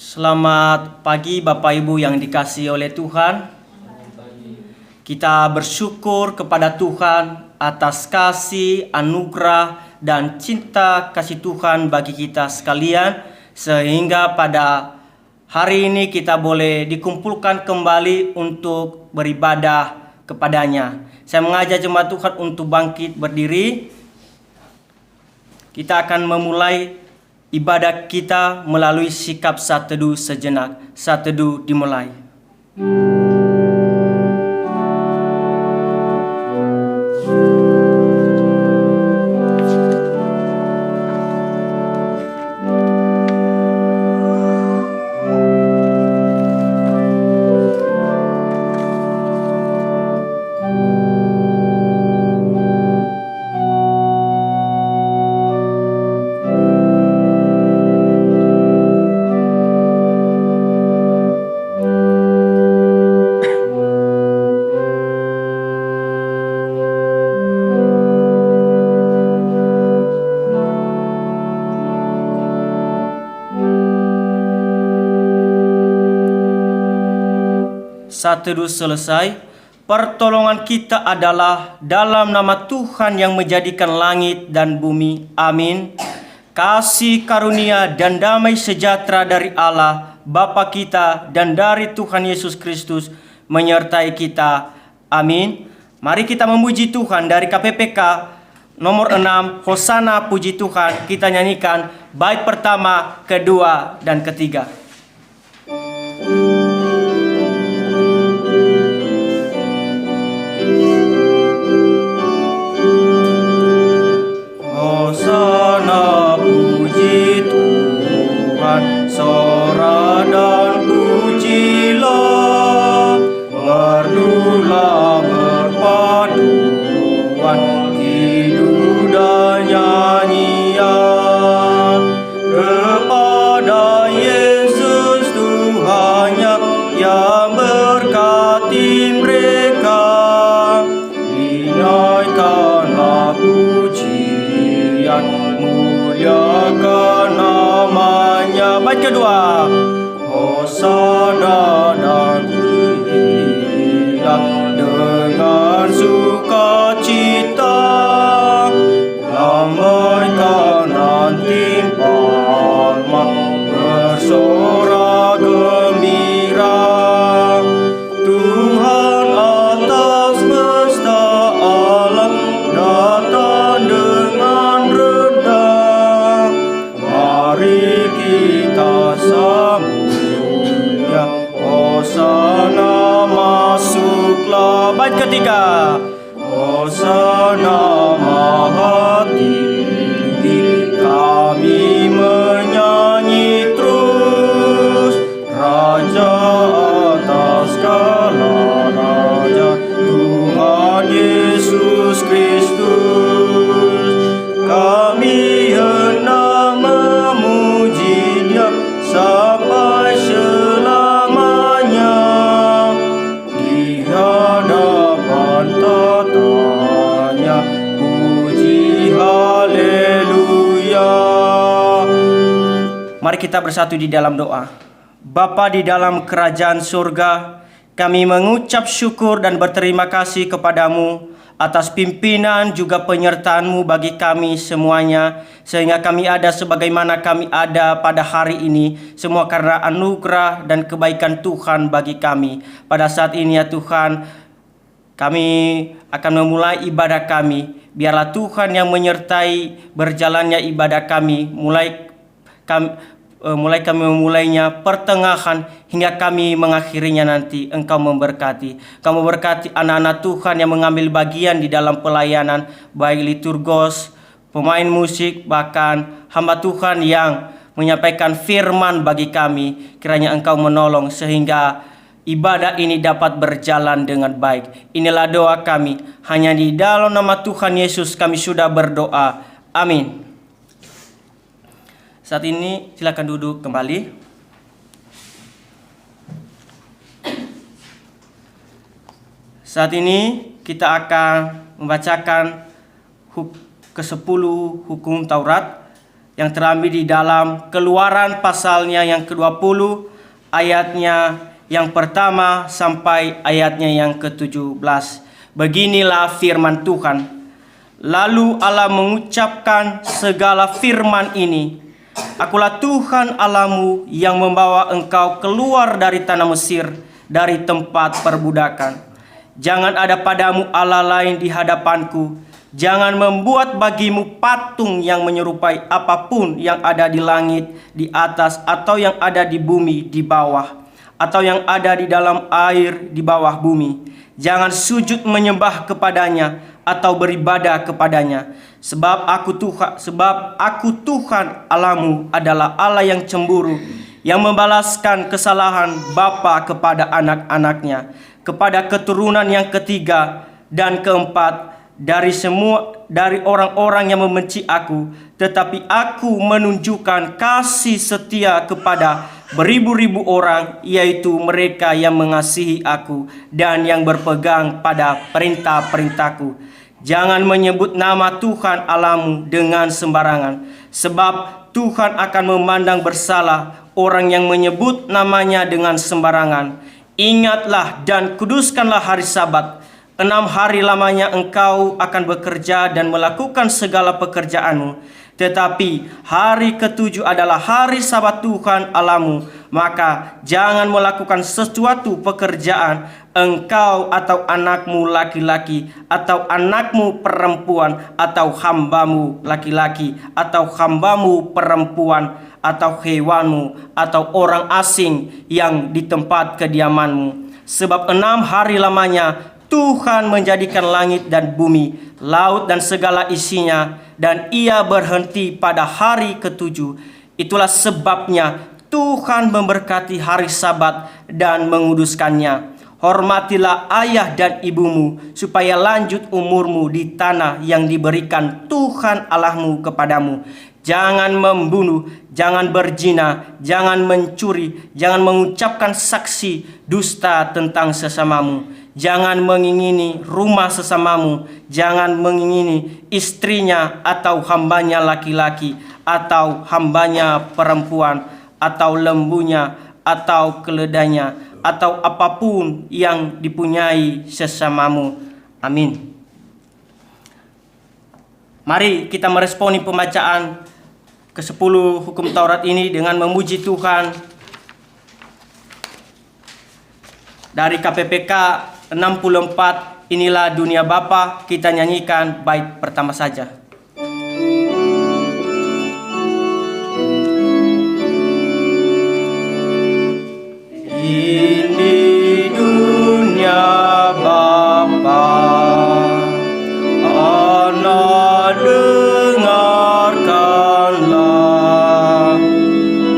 Selamat pagi Bapak Ibu yang dikasihi oleh Tuhan. Kita bersyukur kepada Tuhan atas kasih, anugerah, dan cinta kasih Tuhan bagi kita sekalian. Sehingga pada hari ini kita boleh dikumpulkan kembali untuk beribadah kepadanya. Saya mengajak jemaat Tuhan untuk bangkit berdiri. Kita akan memulai ibadah kita melalui sikap saat teduh sejenak. Saat teduh dimulai. Saat teduh selesai, pertolongan kita adalah dalam nama Tuhan yang menjadikan langit dan bumi. Amin. Kasih karunia dan damai sejahtera dari Allah Bapa kita dan dari Tuhan Yesus Kristus menyertai kita. Amin. Mari kita memuji Tuhan dari KPPK nomor 6, Hosana puji Tuhan. Kita nyanyikan bait pertama, kedua, dan ketiga. Hosana puji Tuhan, sorak dan pujilah, merdulah berpaduan, hidup dan nyanyian kepada Yesus Tuhannya yang berkati mereka. Dinaikkanlah pujian, muliakan namanya. Bait kedua, Hosana dan pujilah dengan sukacita, damaikan nanti palma, bersorak gembira. Tuhan atas semesta alam datang dengan rendah. Mari kita sambutnya, Hosana masuklah. Bait ketiga, Hosana maha tinggi, kami menyanyi terus. Raja atas segala raja, Tuhan Yesus Kristus. Kami hendak memujinya sampai selamanya di hadapan tatanya. Puji haleluya. Mari kita bersatu di dalam doa. Bapa di dalam kerajaan surga, kami mengucap syukur dan berterima kasih kepadamu atas pimpinan juga penyertaan-Mu bagi kami semuanya, sehingga kami ada sebagaimana kami ada pada hari ini, semua karena anugerah dan kebaikan Tuhan bagi kami. Pada saat ini ya Tuhan, kami akan memulai ibadah kami. Biarlah Tuhan yang menyertai berjalannya ibadah kami, mulai kami memulainya, pertengahan, hingga kami mengakhirinya nanti. Engkau memberkati. Kamu berkati anak-anak Tuhan yang mengambil bagian di dalam pelayanan, baik liturgos, pemain musik, bahkan hamba Tuhan yang menyampaikan firman bagi kami. Kiranya Engkau menolong sehingga ibadah ini dapat berjalan dengan baik. Inilah doa kami. Hanya di dalam nama Tuhan Yesus kami sudah berdoa. Amin. Saat ini silakan duduk kembali. Saat ini kita akan membacakan ke-10 hukum Taurat. yang terambil di dalam Keluaran pasalnya yang ke-20 ayatnya yang pertama sampai ayatnya yang ke-17. Beginilah firman Tuhan. Lalu Allah mengucapkan segala firman ini, Akulah Tuhan Allahmu yang membawa engkau keluar dari tanah Mesir, dari tempat perbudakan. Jangan ada padamu Allah lain di hadapanku. Jangan membuat bagimu patung yang menyerupai apapun yang ada di langit di atas, atau yang ada di bumi di bawah, atau yang ada di dalam air di bawah bumi. Jangan sujud menyembah kepadanya atau beribadah kepadanya. Sebab aku Tuhan Allahmu adalah Allah yang cemburu, yang membalaskan kesalahan bapa kepada anak-anaknya, kepada keturunan yang ketiga dan keempat dari orang-orang yang membenci aku. Tetapi aku menunjukkan kasih setia kepada beribu-ribu orang, yaitu mereka yang mengasihi aku dan yang berpegang pada perintah-perintahku. Jangan menyebut nama Tuhan Allahmu dengan sembarangan, sebab Tuhan akan memandang bersalah orang yang menyebut namanya dengan sembarangan. Ingatlah dan kuduskanlah hari Sabat. 6 hari lamanya engkau akan bekerja dan melakukan segala pekerjaanmu. Tetapi hari ke-7 adalah hari Sabat Tuhan Allahmu. Maka jangan melakukan sesuatu pekerjaan, engkau atau anakmu laki-laki, atau anakmu perempuan, atau hambamu laki-laki, atau hambamu perempuan, atau hewanmu, atau orang asing yang di tempat kediamanmu. Sebab 6 hari lamanya Tuhan menjadikan langit dan bumi, laut dan segala isinya, dan ia berhenti pada hari ke-7. Itulah sebabnya Tuhan memberkati hari Sabat dan menguduskannya. Hormatilah ayah dan ibumu, supaya lanjut umurmu di tanah yang diberikan Tuhan Allahmu kepadamu. Jangan membunuh, jangan berzina, jangan mencuri, jangan mengucapkan saksi dusta tentang sesamamu. Jangan mengingini rumah sesamamu, jangan mengingini istrinya atau hambanya laki-laki, atau hambanya perempuan, atau lembunya, atau keledainya, atau apapun yang dipunyai sesamamu. Amin. Mari kita meresponi pembacaan ke-10 hukum Taurat ini dengan memuji Tuhan dari KPPK 64, Inilah Dunia Bapa. Kita nyanyikan bait pertama saja. Ini dunia Bapa, anak dengarkanlah,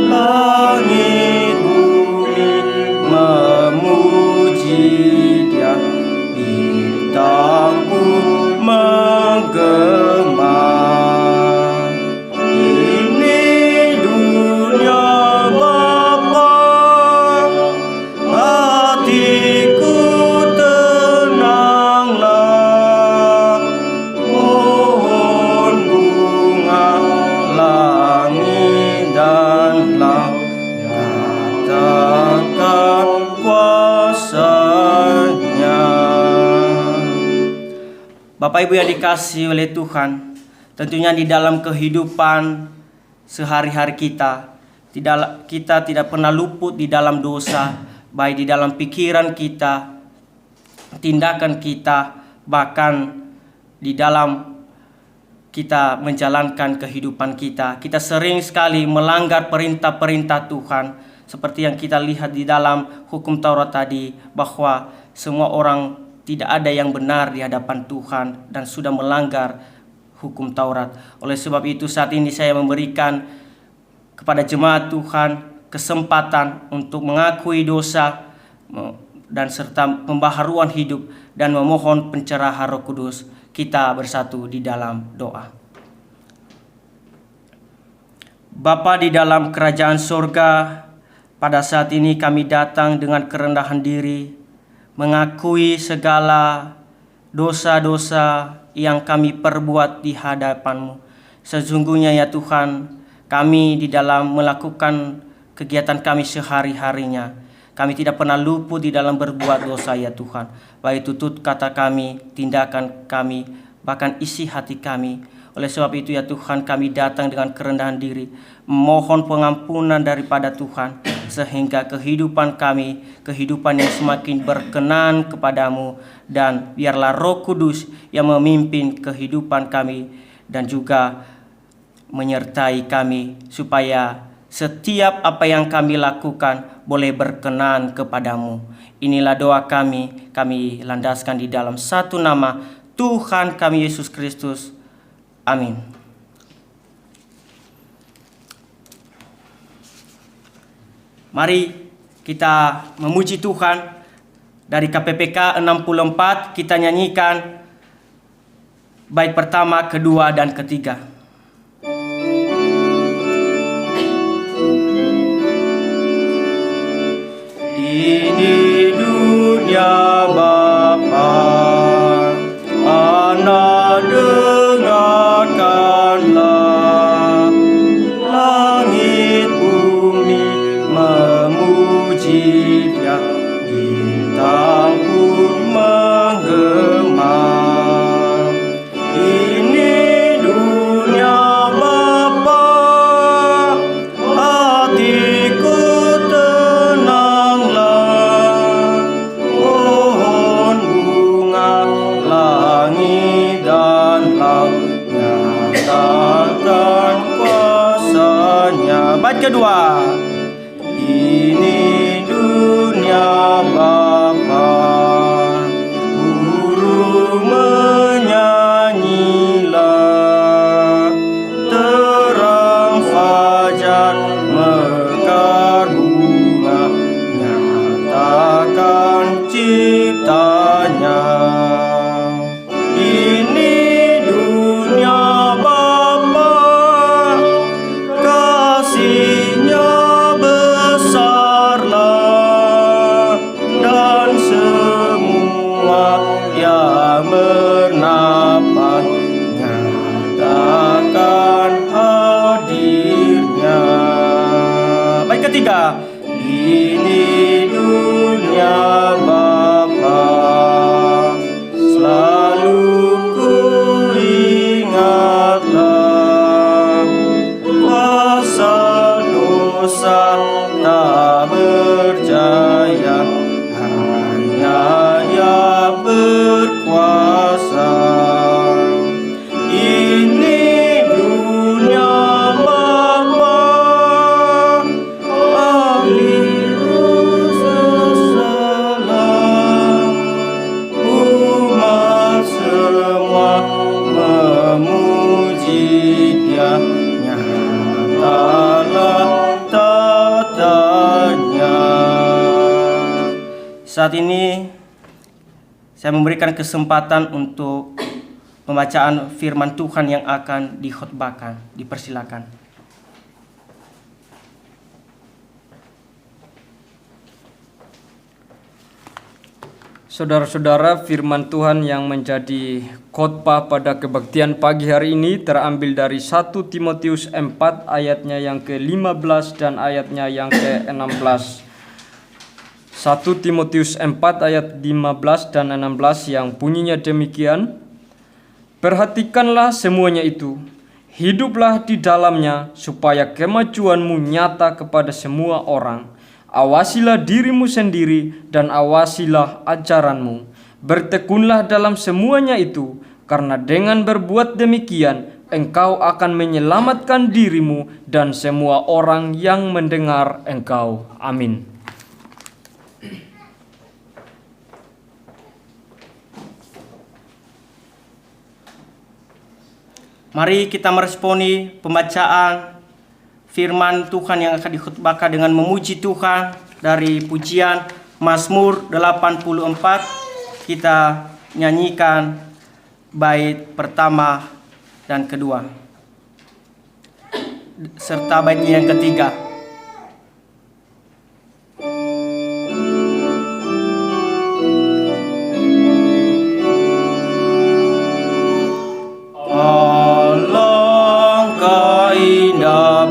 langit bumi memuji Dia, bintang pun menggema. Ini dunia Bapa, hatiku tenanglah, pohon bunga, langit dan laut nyatakan kuasa-Nya. Bapak Ibu yang dikasihi oleh Tuhan, tentunya di dalam kehidupan sehari-hari kita tidak pernah luput di dalam dosa, baik di dalam pikiran kita, tindakan kita, bahkan di dalam kita menjalankan kehidupan kita. Kita sering sekali melanggar perintah-perintah Tuhan, seperti yang kita lihat di dalam hukum Taurat tadi, bahwa semua orang tidak ada yang benar di hadapan Tuhan dan sudah melanggar hukum Taurat. Oleh sebab itu saat ini saya memberikan kepada jemaat Tuhan kesempatan untuk mengakui dosa dan serta pembaharuan hidup dan memohon pencerahan Roh Kudus. Kita bersatu di dalam doa. Bapa di dalam kerajaan surga, pada saat ini kami datang dengan kerendahan diri, mengakui segala dosa-dosa yang kami perbuat di hadapan-Mu. Sesungguhnya ya Tuhan, kami di dalam melakukan kegiatan kami sehari-harinya. Kami tidak pernah luput di dalam berbuat dosa ya Tuhan. Baik tutur kata kami, tindakan kami, bahkan isi hati kami. Oleh sebab itu ya Tuhan, kami datang dengan kerendahan diri, mohon pengampunan daripada Tuhan, sehingga kehidupan kami, kehidupan yang semakin berkenan kepadamu, dan biarlah Roh Kudus yang memimpin kehidupan kami dan juga menyertai kami, supaya setiap apa yang kami lakukan boleh berkenan kepadamu. Inilah doa kami landaskan di dalam satu nama Tuhan kami Yesus Kristus. Amin. Mari kita memuji Tuhan. Dari KPPK 64 kita nyanyikan bait pertama, kedua, dan ketiga. Ini dunia Bapa, Anak dengarkanlah, langit bumi memuji Dia, bintang pun menggema. Ini dunia Bapa, hatiku tenanglah, pohon bunga, langit dan laut nyatakan kuasanya. Bait kedua. Ini dunia Bapa, burung menyanyilah, terang fajar mekar bunga, nyatakan ciptanya. Ini dunia Bapa, kasih-Nya besarlah, dan semua yang bernapas nyatakan hadirnya. Bait ketiga. Ini dunia Bapa, selalu ku ingatlah, kuasa dosa tak berjaya, hanya Ia berkuasa. Ini dunia Bapa, ahli roh sesalam, umat semua memuji Dia, nyatalah tatanya. Saat ini saya memberikan kesempatan untuk pembacaan firman Tuhan yang akan dikhotbahkan. Dipersilakan. Saudara-saudara, firman Tuhan yang menjadi khotbah pada kebaktian pagi hari ini terambil dari 1 Timotius 4 ayatnya yang ke-15 dan ayatnya yang ke-16. 1 Timotius 4 ayat 15 dan 16 yang bunyinya demikian. Perhatikanlah semuanya itu, hiduplah di dalamnya supaya kemajuanmu nyata kepada semua orang. Awasilah dirimu sendiri dan awasilah ajaranmu. Bertekunlah dalam semuanya itu, karena dengan berbuat demikian engkau akan menyelamatkan dirimu dan semua orang yang mendengar engkau. Amin. Mari kita meresponi pembacaan firman Tuhan yang akan dikhotbahkan dengan memuji Tuhan dari pujian Mazmur 84. Kita nyanyikan bait pertama dan kedua, serta baitnya yang ketiga. Alangkah indah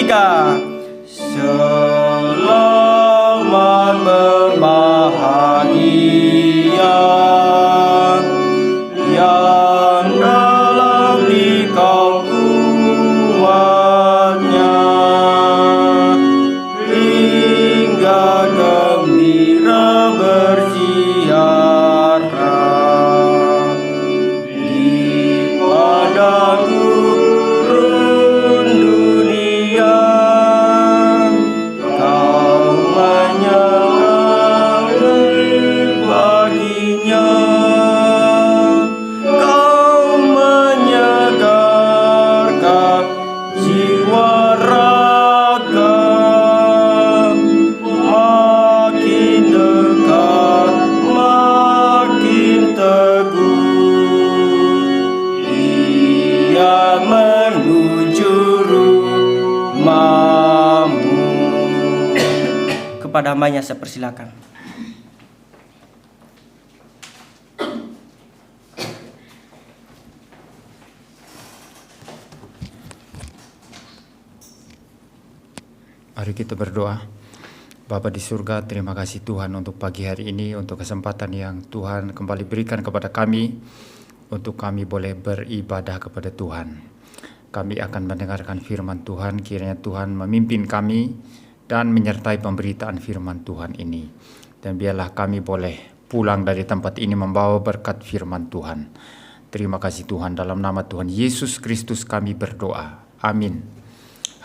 tiga. Selamat berbahagia yang dalam dikau kuatnya, hingga gembira berziarah di padang gurun dunia. Kau menyegarkan baginya, kau menyegarkan jiwa raga, makin dekat, makin teguh ia menuju rumahmu. Kepada hambanya saya persilakan. Mari kita berdoa. Bapa di surga, terima kasih Tuhan untuk pagi hari ini, untuk kesempatan yang Tuhan kembali berikan kepada kami, untuk kami boleh beribadah kepada Tuhan. Kami akan mendengarkan firman Tuhan, kiranya Tuhan memimpin kami dan menyertai pemberitaan firman Tuhan ini. Dan biarlah kami boleh pulang dari tempat ini membawa berkat firman Tuhan. Terima kasih Tuhan, dalam nama Tuhan Yesus Kristus kami berdoa. Amin.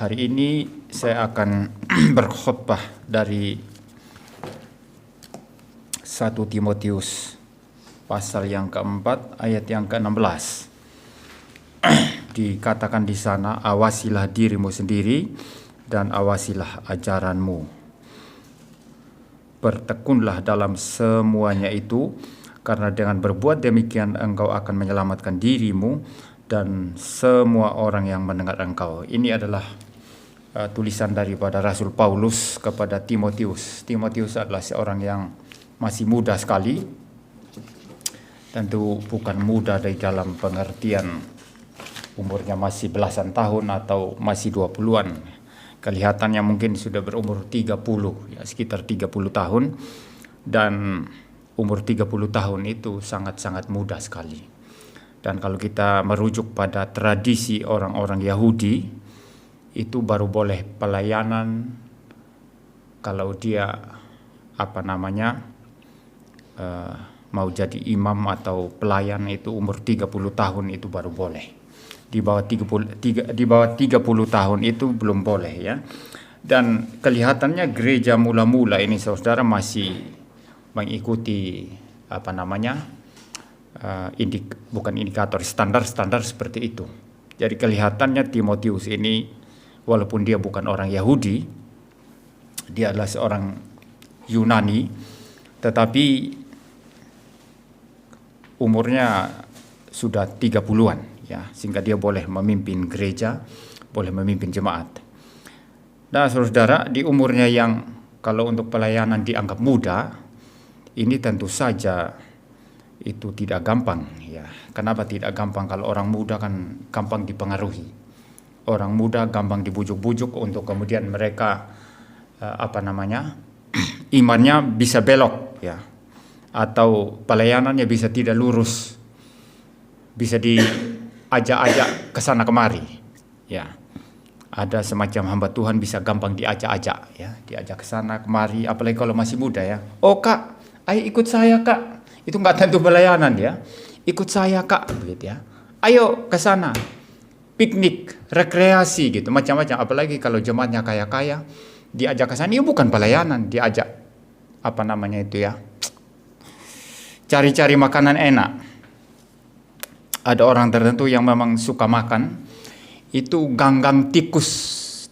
Hari ini saya akan berkhotbah dari 1 Timotius pasal yang keempat ayat yang ke-16. Dikatakan di sana, awasilah dirimu sendiri dan awasilah ajaranmu. Bertekunlah dalam semuanya itu, karena dengan berbuat demikian engkau akan menyelamatkan dirimu dan semua orang yang mendengar engkau. Ini adalah tulisan daripada Rasul Paulus kepada Timotius. Timotius adalah seorang yang masih muda sekali. Tentu bukan muda dari dalam pengertian umurnya masih belasan tahun atau masih 20-an. Kelihatannya mungkin sudah berumur 30, ya, sekitar 30 tahun. Dan umur 30 tahun itu sangat-sangat muda sekali. Dan kalau kita merujuk pada tradisi orang-orang Yahudi, itu baru boleh pelayanan kalau dia mau jadi imam atau pelayan, itu umur 30 tahun itu baru boleh. Di bawah 30 tahun itu belum boleh, ya. Dan kelihatannya gereja mula-mula ini saudara masih mengikuti bukan indikator, standar-standar seperti itu. Jadi kelihatannya Timotius ini, walaupun dia bukan orang Yahudi, dia adalah seorang Yunani, tetapi umurnya sudah 30-an, ya, sehingga dia boleh memimpin gereja, boleh memimpin jemaat. Nah, saudara, di umurnya yang kalau untuk pelayanan dianggap muda, ini tentu saja itu tidak gampang, ya. Kenapa tidak gampang? Kalau orang muda kan gampang dipengaruhi. Orang muda gampang dibujuk-bujuk untuk kemudian mereka imannya bisa belok, ya, atau pelayanannya bisa tidak lurus, bisa diajak-ajak ke sana kemari, ya. Ada semacam hamba Tuhan bisa gampang diajak-ajak, ya, diajak ke sana kemari, apalagi kalau masih muda, ya. Oh kak, ayo ikut saya kak. Itu nggak tentu pelayanan, ya. Ikut saya kak, begitu, ya. Ayo ke sana. Piknik, rekreasi gitu, macam-macam. Apalagi kalau jemaatnya kaya-kaya, diajak ke sana, itu bukan pelayanan, diajak cari-cari makanan enak. Ada orang tertentu yang memang suka makan, itu gang-gang tikus,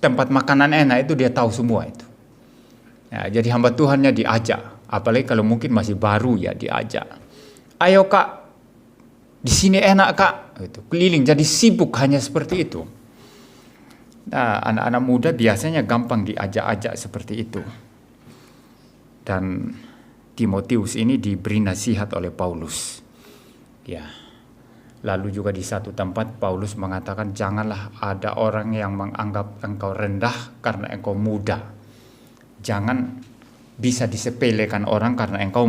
tempat makanan enak itu dia tahu semua itu. Ya, jadi hamba Tuhannya diajak, apalagi kalau mungkin masih baru, ya, diajak. Ayo kak, di sini enak kak, gitu. Keliling, jadi sibuk hanya seperti itu. Nah, anak-anak muda biasanya gampang diajak-ajak seperti itu. Dan Timotius ini diberi nasihat oleh Paulus. Ya, Lalu juga di satu tempat Paulus mengatakan janganlah ada orang yang menganggap engkau rendah karena engkau muda. Jangan bisa disepelekan orang karena engkau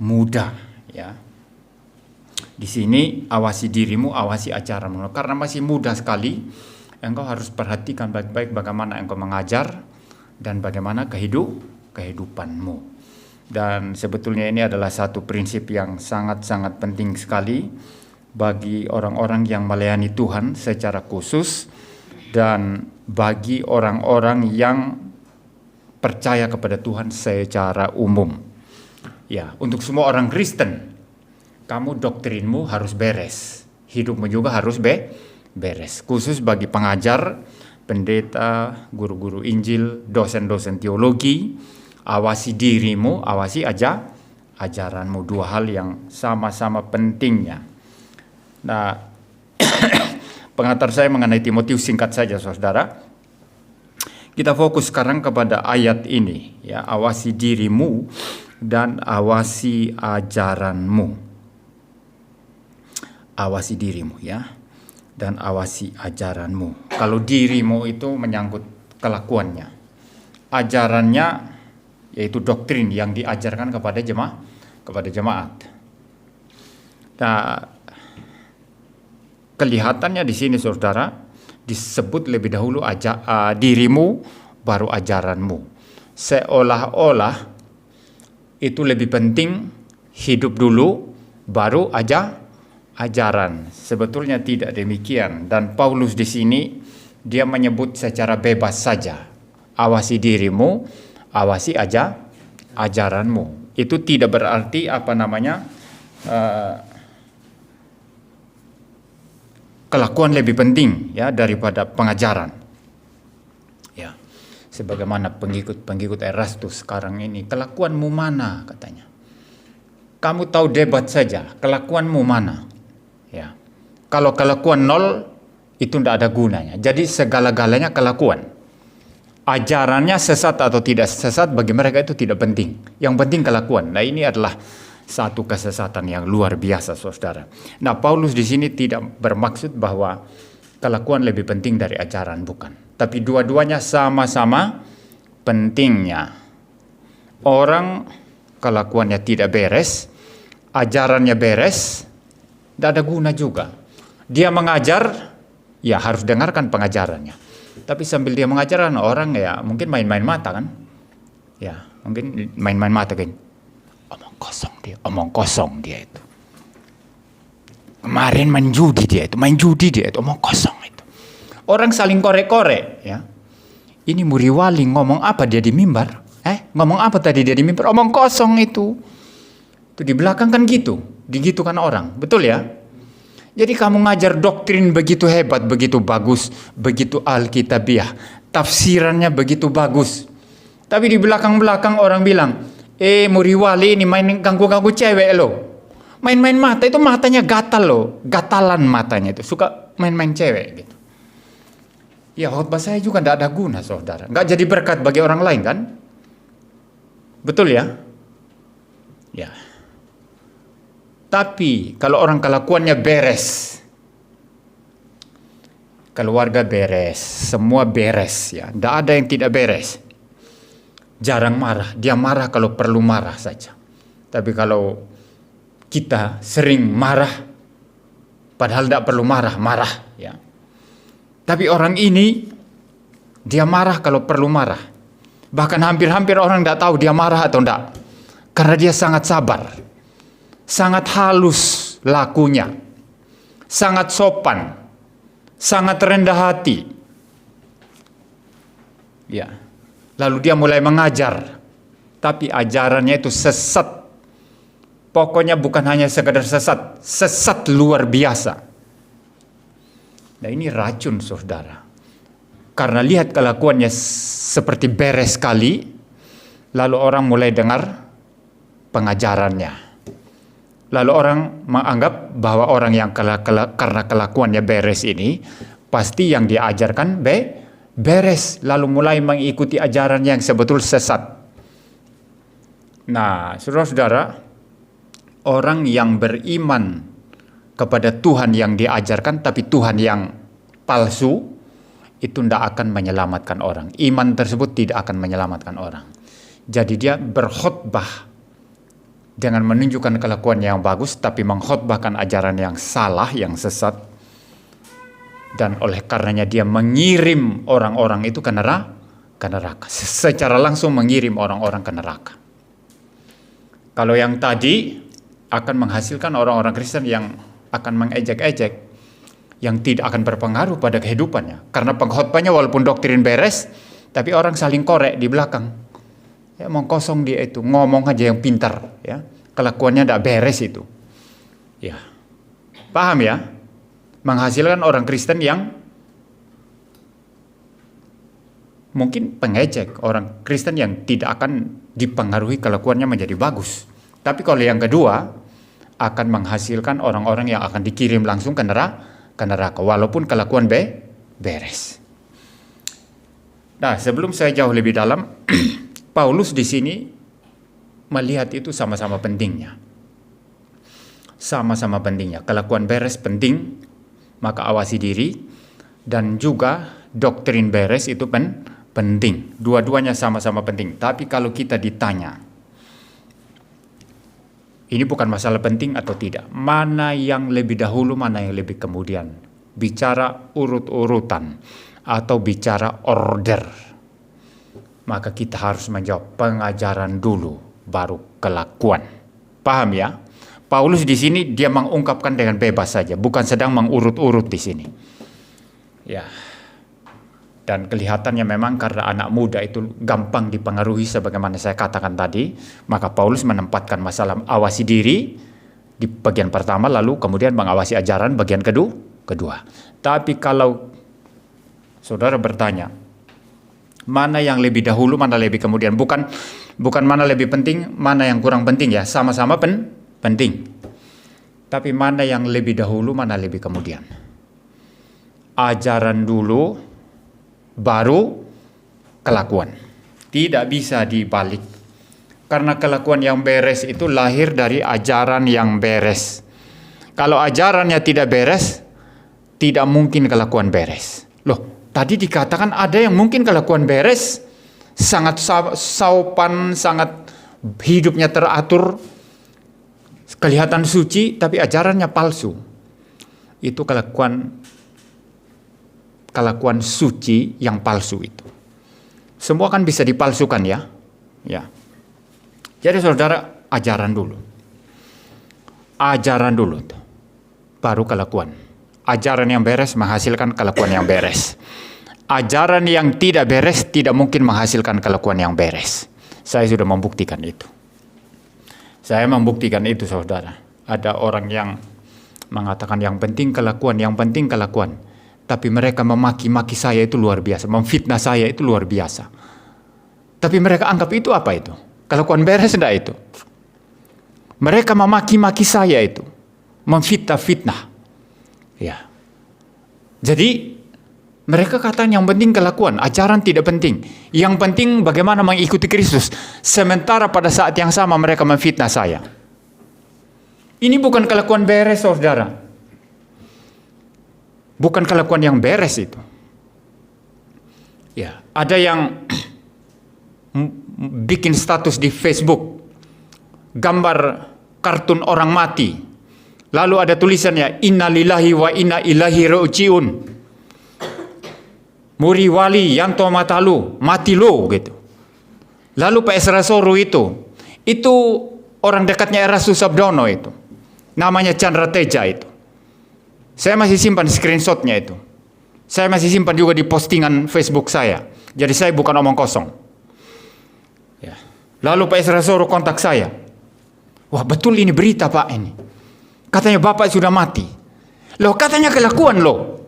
muda, ya. Di sini awasi dirimu, awasi ajaranmu. Karena masih muda sekali, engkau harus perhatikan baik-baik bagaimana engkau mengajar dan bagaimana kehidupanmu. Dan sebetulnya ini adalah satu prinsip yang sangat-sangat penting sekali bagi orang-orang yang melayani Tuhan secara khusus dan bagi orang-orang yang percaya kepada Tuhan secara umum. Ya, untuk semua orang Kristen, kamu doktrinmu harus beres, hidupmu juga harus beres. Khusus bagi pengajar, pendeta, guru-guru Injil, dosen-dosen teologi, awasi dirimu, awasi ajaranmu, dua hal yang sama-sama pentingnya. Nah, pengantar saya mengenai Timotius singkat saja, saudara. Kita fokus sekarang kepada ayat ini, ya, awasi dirimu dan awasi ajaranmu. Awasi dirimu, ya, dan awasi ajaranmu. Kalau dirimu itu menyangkut kelakuannya, ajarannya yaitu doktrin yang diajarkan kepada jemaat. Nah, kelihatannya di sini, saudara, disebut lebih dahulu dirimu, baru ajaranmu. Seolah-olah itu lebih penting hidup dulu, baru ajaran. Sebetulnya tidak demikian. Dan Paulus di sini dia menyebut secara bebas saja, awasi dirimu, awasi ajaranmu. Itu tidak berarti kelakuan lebih penting, ya, daripada pengajaran. Ya. Sebagaimana pengikut Erastus sekarang ini, kelakuanmu mana katanya. Kamu tahu debat saja, kelakuanmu mana? Ya. Kalau kelakuan nol, itu tidak ada gunanya. Jadi segala-galanya kelakuan. Ajarannya sesat atau tidak sesat bagi mereka itu tidak penting. Yang penting kelakuan. Nah, ini adalah satu kesesatan yang luar biasa, saudara. Nah, Paulus di sini tidak bermaksud bahwa kelakuan lebih penting dari ajaran, bukan. Tapi dua-duanya sama-sama pentingnya. Orang kelakuannya tidak beres, ajarannya beres, tidak ada guna juga. Dia mengajar, ya harus dengarkan pengajarannya. Tapi sambil dia mengajar, orang ya mungkin main-main mata kan. Ya, mungkin main-main mata kan. Omong kosong dia itu. Kemarin main judi dia itu, omong kosong itu. Orang saling korek-korek, ya. Ini Muriwali ngomong apa dia di mimbar? Ngomong apa tadi dia di mimbar? Omong kosong itu. Itu di belakang kan gitu, digitukan orang, betul ya? Jadi kamu ngajar doktrin begitu hebat, begitu bagus, begitu alkitabiah, tafsirannya begitu bagus. Tapi di belakang-belakang orang bilang, Muriwali ini main ganggu-ganggu cewek loh. Main-main mata, itu matanya gatal loh. Gatalan matanya itu, suka main-main cewek gitu. Ya, khotbah saya juga tidak ada guna, saudara. Nggak jadi berkat bagi orang lain kan? Betul ya? Ya. Tapi kalau orang kelakuannya beres, keluarga beres, semua beres, ya. Tidak ada yang tidak beres. Jarang marah, dia marah kalau perlu marah saja. Tapi kalau kita sering marah, padahal tidak perlu marah, ya. Tapi orang ini, dia marah kalau perlu marah. Bahkan hampir-hampir orang tidak tahu dia marah atau tidak. Karena dia sangat sabar, sangat halus lakunya, sangat sopan, sangat rendah hati. Ya. Lalu dia mulai mengajar, tapi ajarannya itu sesat. Pokoknya bukan hanya sekedar sesat, sesat luar biasa. Nah, ini racun, saudara. Karena lihat kelakuannya seperti beres sekali, lalu orang mulai dengar pengajarannya. Lalu orang menganggap bahwa orang yang karena kelakuannya beres ini, pasti yang dia ajarkan beres, lalu mulai mengikuti ajaran yang sebetul sesat. Nah, saudara-saudara, orang yang beriman kepada Tuhan yang diajarkan, tapi Tuhan yang palsu, itu tidak akan menyelamatkan orang. Iman tersebut tidak akan menyelamatkan orang. Jadi dia berkhotbah dengan menunjukkan kelakuan yang bagus, tapi mengkhotbahkan ajaran yang salah, yang sesat. Dan oleh karenanya dia mengirim orang-orang itu ke neraka. Secara langsung mengirim orang-orang ke neraka. Kalau yang tadi akan menghasilkan orang-orang Kristen yang akan mengejek-ejek, yang tidak akan berpengaruh pada kehidupannya. Karena pengkhotbahnya walaupun doktrin beres, tapi orang saling korek di belakang. Ya, mau kosong dia itu, ngomong aja yang pintar. Ya. Kelakuannya tidak beres itu. Ya. Paham ya? Menghasilkan orang Kristen yang mungkin pengejek, orang Kristen yang tidak akan dipengaruhi kelakuannya menjadi bagus. Tapi kalau yang kedua, akan menghasilkan orang-orang yang akan dikirim langsung ke neraka, walaupun kelakuan beres. Nah, sebelum saya jauh lebih dalam, Paulus di sini melihat itu sama-sama pentingnya. Sama-sama pentingnya. Kelakuan beres penting, maka awasi diri, dan juga doktrin beres itu penting. Dua-duanya sama-sama penting. Tapi kalau kita ditanya, ini bukan masalah penting atau tidak. Mana yang lebih dahulu, mana yang lebih kemudian. Bicara urut-urutan atau bicara order. Maka kita harus menjawab pengajaran dulu, baru kelakuan. Paham ya? Paulus di sini dia mengungkapkan dengan bebas saja, bukan sedang mengurut-urut di sini. Ya. Dan kelihatannya memang karena anak muda itu gampang dipengaruhi sebagaimana saya katakan tadi, maka Paulus menempatkan masalah awasi diri di bagian pertama, lalu kemudian mengawasi ajaran bagian kedua. Tapi kalau saudara bertanya, mana yang lebih dahulu, mana lebih kemudian, bukan mana lebih penting, mana yang kurang penting ya, sama-sama penting. Tapi mana yang lebih dahulu, mana lebih kemudian. Ajaran dulu, baru kelakuan. Tidak bisa dibalik. Karena kelakuan yang beres itu lahir dari ajaran yang beres. Kalau ajarannya tidak beres, tidak mungkin kelakuan beres. Loh, tadi dikatakan ada yang mungkin kelakuan beres, sangat sopan, sangat hidupnya teratur, kelihatan suci, tapi ajarannya palsu. Itu kelakuan suci yang palsu itu. Semua kan bisa dipalsukan ya. Ya. Jadi saudara, ajaran dulu. Ajaran dulu. Baru kelakuan. Ajaran yang beres menghasilkan kelakuan yang beres. Ajaran yang tidak beres tidak mungkin menghasilkan kelakuan yang beres. Saya sudah membuktikan itu. Saya membuktikan itu saudara. Ada orang yang mengatakan yang penting kelakuan, yang penting kelakuan. Tapi mereka memaki-maki saya itu luar biasa. Memfitnah saya itu luar biasa. Tapi mereka anggap itu apa itu? Kelakuan beres enggak itu? Mereka memaki-maki saya itu. Memfitnah. Ya. Jadi mereka katakan yang penting kelakuan. Ajaran tidak penting. Yang penting bagaimana mengikuti Kristus. Sementara pada saat yang sama mereka memfitnah saya. Ini bukan kelakuan beres saudara. Bukan kelakuan yang beres itu. Ya, ada yang bikin status di Facebook, gambar kartun orang mati. Lalu ada tulisannya, Innalillahi wa inna ilaihi raji'un. Muri wali yanto matalu, mati lo gitu. Lalu Pak Esra Soru itu orang dekatnya Era Susabdono itu. Namanya Chandra Teja itu. Saya masih simpan screenshotnya itu. Saya masih simpan juga di postingan Facebook saya. Jadi saya bukan omong kosong. Ya. Lalu Pak Esra Soru kontak saya. Wah betul ini berita Pak ini. Katanya Bapak sudah mati. Loh katanya kelakuan loh.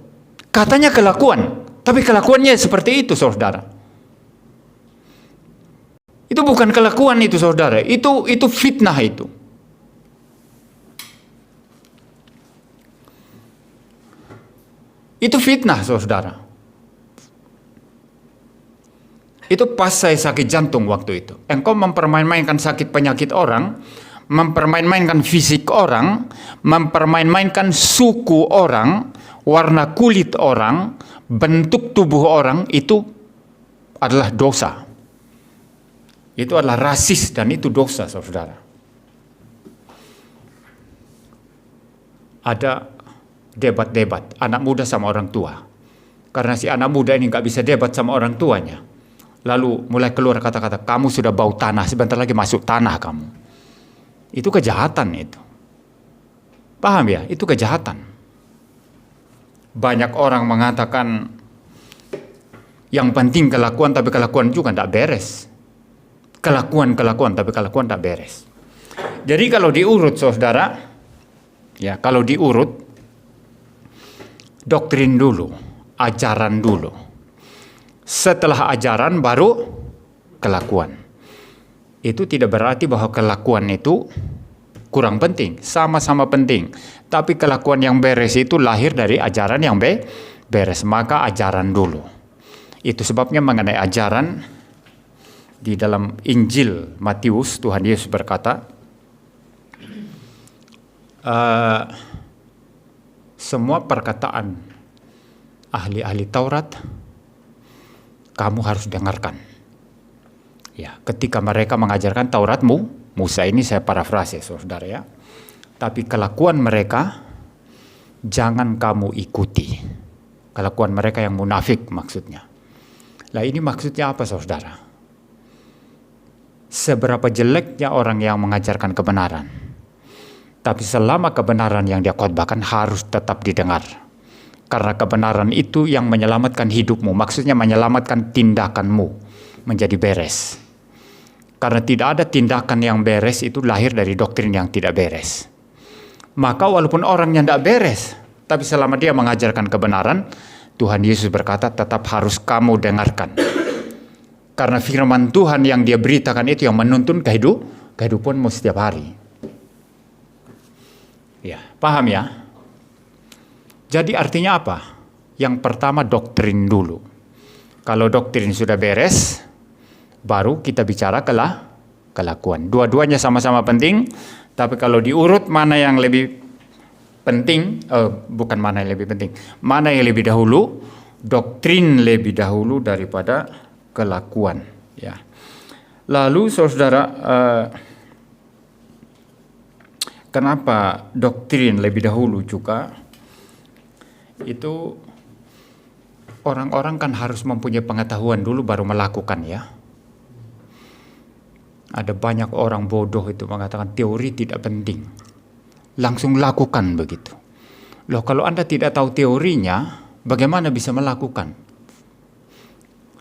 Katanya kelakuan. Tapi kelakuannya seperti itu saudara. Itu bukan kelakuan itu saudara. Itu fitnah itu. Itu fitnah saudara. Itu pas saya sakit jantung waktu itu. Engkau mempermain-mainkan sakit penyakit orang, mempermain-mainkan fisik orang, mempermain-mainkan suku orang, warna kulit orang, bentuk tubuh orang, itu adalah dosa. Itu adalah rasis dan itu dosa, saudara. Ada debat-debat anak muda sama orang tua. Karena si anak muda ini nggak bisa debat sama orang tuanya. Lalu mulai keluar kata-kata, kamu sudah bau tanah, sebentar lagi masuk tanah kamu. Itu kejahatan itu. Paham ya? Itu kejahatan. Banyak orang mengatakan yang penting kelakuan, tapi kelakuan juga tidak beres. Kelakuan tapi kelakuan tidak beres. Jadi kalau diurut, saudara, ya kalau diurut, doktrin dulu, ajaran dulu. Setelah ajaran baru kelakuan. Itu tidak berarti bahwa kelakuan itu kurang penting, sama-sama penting. Tapi kelakuan yang beres itu lahir dari ajaran yang beres. Maka ajaran dulu. Itu sebabnya mengenai ajaran, di dalam Injil Matius, Tuhan Yesus berkata, semua perkataan ahli-ahli Taurat kamu harus dengarkan. Ya, ketika mereka mengajarkan Tauratmu, Musa ini saya parafrase, saudara ya. Tapi kelakuan mereka jangan kamu ikuti. Kelakuan mereka yang munafik maksudnya. Lah ini maksudnya apa, saudara? Seberapa jeleknya orang yang mengajarkan kebenaran, tapi selama kebenaran yang dia khotbahkan harus tetap didengar. Karena kebenaran itu yang menyelamatkan hidupmu, maksudnya menyelamatkan tindakanmu menjadi beres. Karena tidak ada tindakan yang beres itu lahir dari doktrin yang tidak beres. Maka walaupun orangnya tidak beres, tapi selama dia mengajarkan kebenaran, Tuhan Yesus berkata tetap harus kamu dengarkan. Karena firman Tuhan yang dia beritakan itu yang menuntun kehidupanmu setiap hari. Ya, paham ya? Jadi artinya apa? Yang pertama doktrin dulu. Kalau doktrin sudah beres, baru kita bicara kelakuan. Dua-duanya sama-sama penting, tapi kalau diurut mana yang lebih penting, bukan mana yang lebih penting, mana yang lebih dahulu, doktrin lebih dahulu daripada kelakuan. Ya. Lalu saudara, kenapa doktrin lebih dahulu juga? Itu orang-orang kan harus mempunyai pengetahuan dulu baru melakukan ya. Ada banyak orang bodoh itu mengatakan teori tidak penting. Langsung lakukan begitu. Loh kalau Anda tidak tahu teorinya, bagaimana bisa melakukan?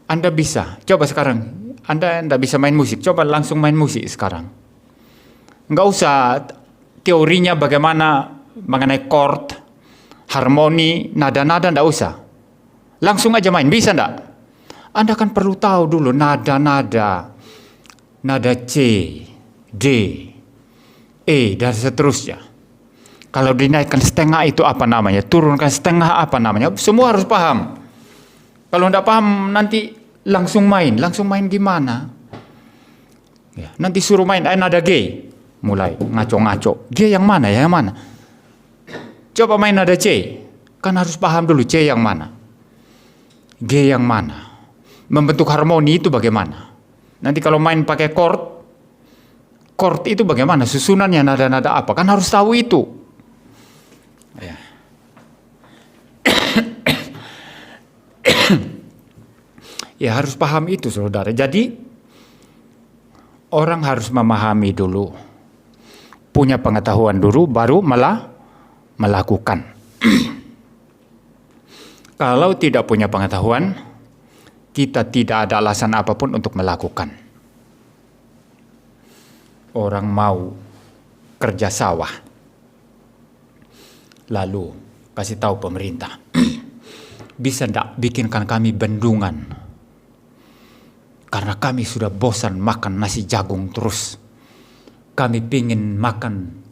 Anda bisa, coba sekarang. Anda tidak bisa main musik, coba langsung main musik sekarang. Nggak usah teorinya bagaimana mengenai chord, harmoni, nada-nada, nggak usah. Langsung aja main, bisa nggak? Anda kan perlu tahu dulu nada-nada. Nada C, D, E, dan seterusnya. Kalau dinaikkan setengah itu apa namanya? Turunkan setengah apa namanya? Semua harus paham. Kalau tidak paham nanti langsung main gimana? Ya, nanti suruh main nada G, mulai ngaco-ngaco. G yang mana ya, yang mana? Coba main nada C, kan harus paham dulu C yang mana, G yang mana. Membentuk harmoni itu bagaimana? Nanti kalau main pakai chord itu bagaimana? Susunannya nada-nada apa? Kan harus tahu itu. Ya. Ya harus paham itu, saudara. Jadi orang harus memahami dulu, punya pengetahuan dulu, baru melakukan. Kalau tidak punya pengetahuan, kita tidak ada alasan apapun untuk melakukan. Orang mau kerja sawah, lalu kasih tahu pemerintah, bisa ndak bikinkan kami bendungan? Karena kami sudah bosan makan nasi jagung terus. Kami pingin makan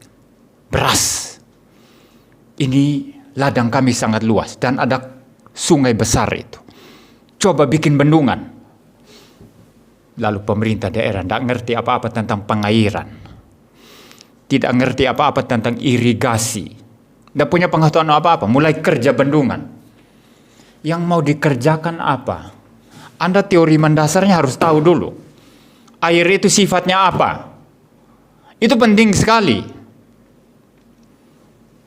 beras. Ini ladang kami sangat luas dan ada sungai besar itu. Coba bikin bendungan. Lalu pemerintah daerah tidak ngerti apa-apa tentang pengairan. tidak ngerti apa-apa tentang irigasi, tidak punya pengetahuan apa-apa, mulai kerja bendungan. Yang mau dikerjakan apa? Anda teori mendasarnya harus tahu dulu. Air itu sifatnya apa? Itu penting sekali.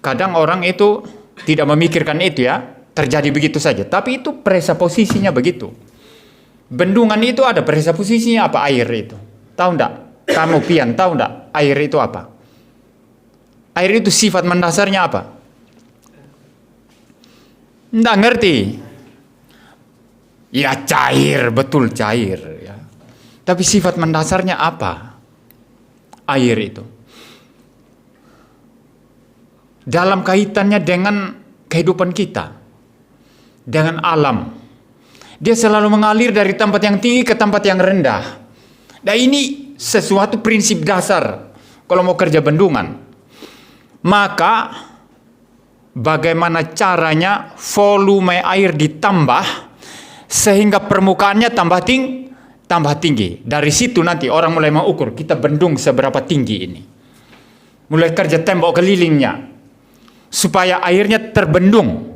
Kadang orang itu tidak memikirkan itu ya, terjadi begitu saja. Tapi itu presupposisinya begitu. Bendungan itu ada presupposisinya apa air itu? Tahu enggak? Kamu pian tahu enggak air itu apa? Air itu sifat mendasarnya apa? Enggak ngerti. Ya cair, betul cair ya. Tapi sifat mendasarnya apa? Air itu. Dalam kaitannya dengan kehidupan kita, dengan alam. Dia selalu mengalir dari tempat yang tinggi ke tempat yang rendah. Dan ini sesuatu prinsip dasar kalau mau kerja bendungan. Maka bagaimana caranya volume air ditambah sehingga permukaannya tambah tinggi. Dari situ nanti orang mulai mengukur kita bendung seberapa tinggi ini. Mulai kerja tembok kelilingnya supaya airnya terbendung.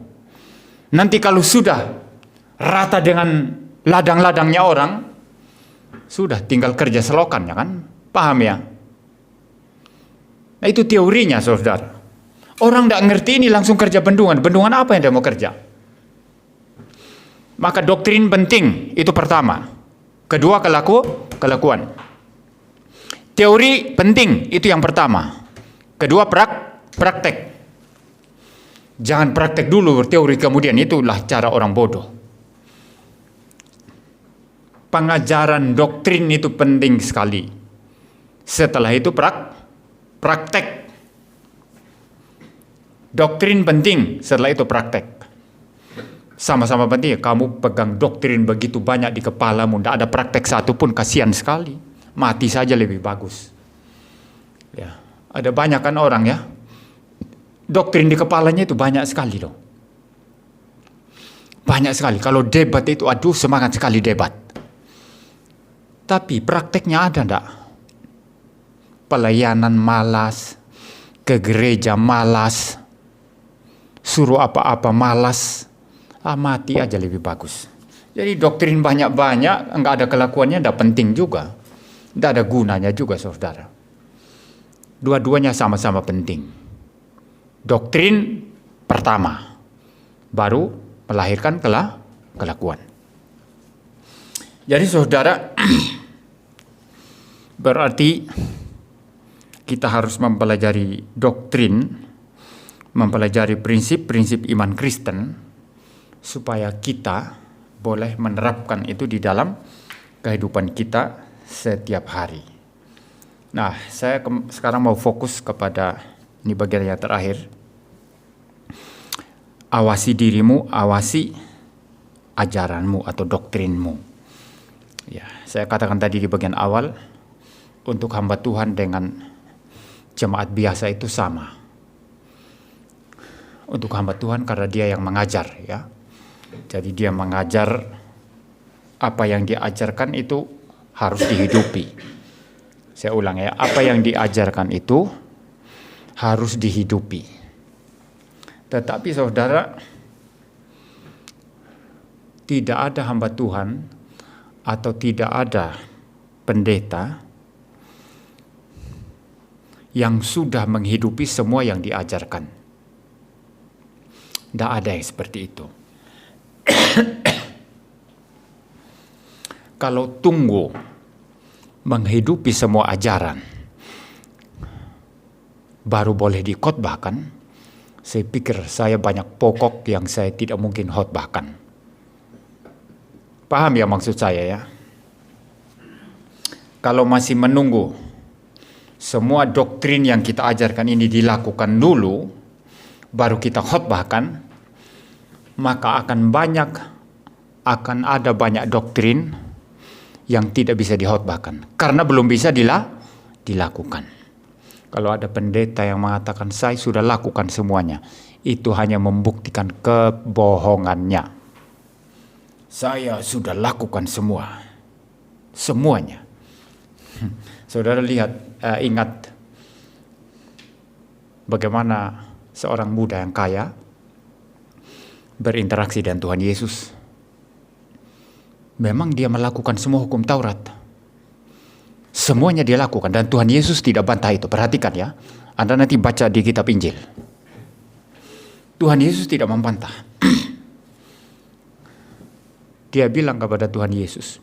Nanti kalau sudah rata dengan ladang-ladangnya orang, sudah tinggal kerja selokannya kan? Paham ya? Nah itu teorinya saudara. Orang tidak ngerti ini langsung kerja bendungan. Bendungan apa yang dia mau kerja? Maka doktrin penting, itu pertama. Kedua kelakuan. Teori penting, itu yang pertama. Kedua praktek. Jangan praktek dulu teori kemudian, itulah cara orang bodoh. Pengajaran doktrin itu penting sekali. Setelah itu praktek. Doktrin penting, setelah itu praktek. Sama-sama penting. Kamu pegang doktrin begitu banyak di kepalamu, tidak ada praktek satu pun, kasihan sekali. Mati saja lebih bagus. Ya, ada banyak kan orang ya. Doktrin di kepalanya itu banyak sekali loh. Banyak sekali. Kalau debat itu, aduh semangat sekali debat. Tapi prakteknya ada enggak? Pelayanan malas, ke gereja malas, suruh apa-apa malas, mati aja lebih bagus. Jadi doktrin banyak-banyak, enggak ada kelakuannya, enggak penting juga. Enggak ada gunanya juga saudara. Dua-duanya sama-sama penting. Doktrin pertama, baru melahirkan kelakuan. Jadi saudara, berarti kita harus mempelajari doktrin, mempelajari prinsip-prinsip iman Kristen, supaya kita boleh menerapkan itu di dalam kehidupan kita setiap hari. Nah, saya sekarang mau fokus kepada, ini bagian yang terakhir, awasi dirimu, awasi ajaranmu atau doktrinmu. Ya, saya katakan tadi di bagian awal, untuk hamba Tuhan dengan jemaat biasa itu sama. Untuk hamba Tuhan karena dia yang mengajar ya. Jadi dia mengajar, apa yang diajarkan itu harus dihidupi. Saya ulang ya, apa yang diajarkan itu harus dihidupi. Tetapi saudara, tidak ada hamba Tuhan atau tidak ada pendeta yang sudah menghidupi semua yang diajarkan. Tidak ada yang seperti itu. Kalau tunggu menghidupi semua ajaran baru boleh dikhotbahkan, saya pikir saya banyak pokok yang saya tidak mungkin khotbahkan. Paham ya maksud saya ya? Kalau masih menunggu semua doktrin yang kita ajarkan ini dilakukan dulu, baru kita khotbahkan, maka akan ada banyak doktrin yang tidak bisa dikhotbahkan karena belum bisa dilakukan. Kalau ada pendeta yang mengatakan saya sudah lakukan semuanya, itu hanya membuktikan kebohongannya. Saya sudah lakukan semuanya. Saudara lihat, ingat bagaimana seorang muda yang kaya berinteraksi dengan Tuhan Yesus. Memang dia melakukan semua hukum Taurat. Semuanya dia lakukan dan Tuhan Yesus tidak bantah itu. Perhatikan ya. Anda nanti baca di kitab Injil. Tuhan Yesus tidak membantah. Dia bilang kepada Tuhan Yesus,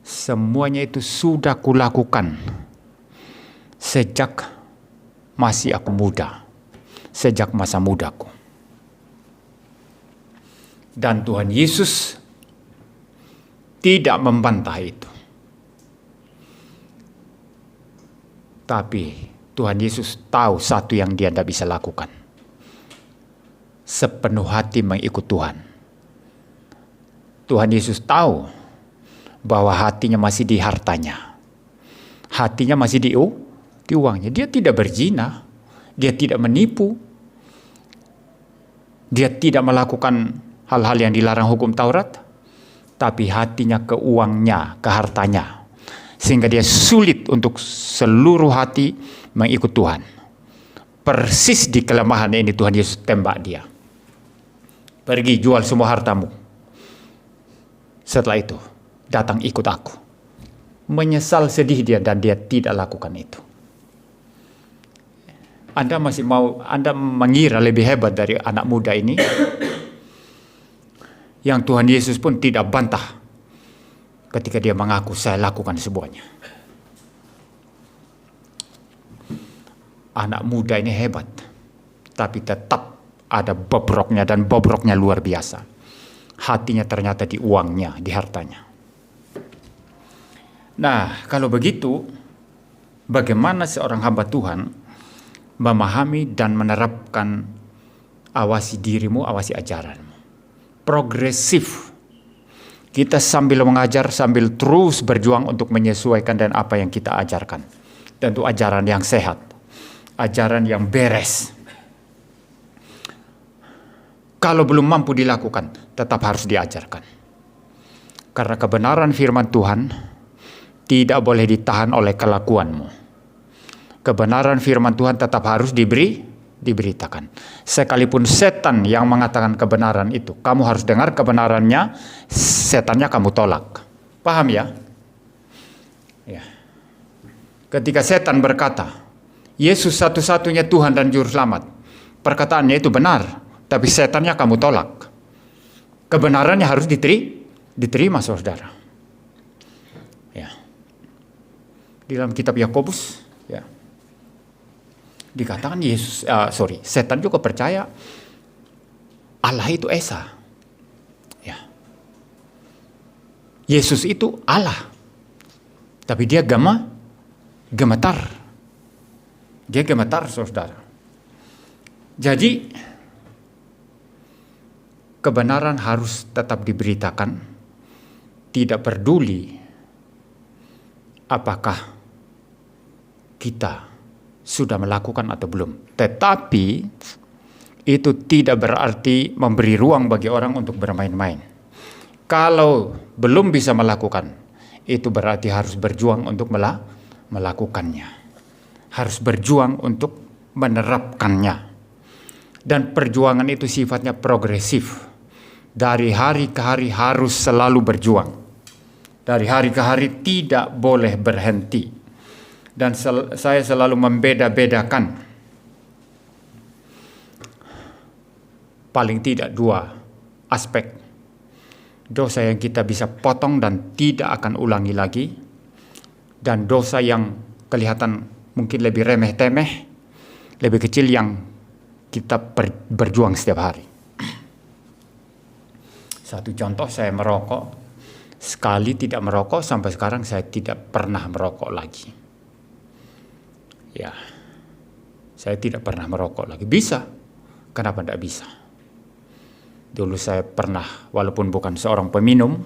semuanya itu sudah kulakukan sejak masih aku muda. Sejak masa mudaku. Dan Tuhan Yesus tidak membantah itu. Tapi Tuhan Yesus tahu satu yang dia tidak bisa lakukan. Sepenuh hati mengikut Tuhan. Tuhan Yesus tahu bahwa hatinya masih di hartanya. Hatinya masih di uangnya. Dia tidak berzina. Dia tidak menipu. Dia tidak melakukan hal-hal yang dilarang hukum Taurat. Tapi hatinya ke uangnya, ke hartanya. Sehingga dia sulit untuk seluruh hati mengikut Tuhan. Persis di kelemahan ini Tuhan Yesus tembak dia. Pergi jual semua hartamu. Setelah itu datang ikut aku. Menyesal sedih dia dan dia tidak lakukan itu. Anda mengira lebih hebat dari anak muda ini. Yang Tuhan Yesus pun tidak bantah ketika dia mengaku saya lakukan semuanya. Anak muda ini hebat, tapi tetap ada bobroknya dan bobroknya luar biasa. Hatinya ternyata di uangnya, di hartanya. Nah, kalau begitu, bagaimana seorang hamba Tuhan memahami dan menerapkan awasi dirimu, awasi ajaranmu? Progresif. Kita sambil mengajar, sambil terus berjuang untuk menyesuaikan dengan apa yang kita ajarkan. Tentu ajaran yang sehat. Ajaran yang beres. Kalau belum mampu dilakukan, tetap harus diajarkan. Karena kebenaran firman Tuhan tidak boleh ditahan oleh kelakuanmu. Kebenaran firman Tuhan tetap harus diberitakan. Sekalipun setan yang mengatakan kebenaran itu, kamu harus dengar kebenarannya, setannya kamu tolak. Paham ya? Ya. Ketika setan berkata, Yesus satu-satunya Tuhan dan Juru Selamat, perkataannya itu benar, tapi setannya kamu tolak. Kebenarannya harus diterima, saudara. Ya. Di dalam kitab Yakobus, ya, dikatakan setan juga percaya Allah itu Esa. Ya. Yesus itu Allah. Tapi dia gemetar. Dia gemetar, saudara. Jadi kebenaran harus tetap diberitakan. Tidak peduli apakah kita sudah melakukan atau belum. Tetapi itu tidak berarti memberi ruang bagi orang untuk bermain-main. Kalau belum bisa melakukan, itu berarti harus berjuang untuk melakukannya. Harus berjuang untuk menerapkannya. Dan perjuangan itu sifatnya progresif. Dari hari ke hari harus selalu berjuang. Dari hari ke hari tidak boleh berhenti. Dan saya selalu membeda-bedakan paling tidak dua aspek. Dosa yang kita bisa potong dan tidak akan ulangi lagi. Dan dosa yang kelihatan mungkin lebih remeh-temeh, lebih kecil yang kita berjuang setiap hari. Satu contoh, saya merokok. Sekali tidak merokok, sampai sekarang saya tidak pernah merokok lagi. Ya, saya tidak pernah merokok lagi. Bisa, kenapa tidak bisa? Dulu saya pernah, walaupun bukan seorang peminum,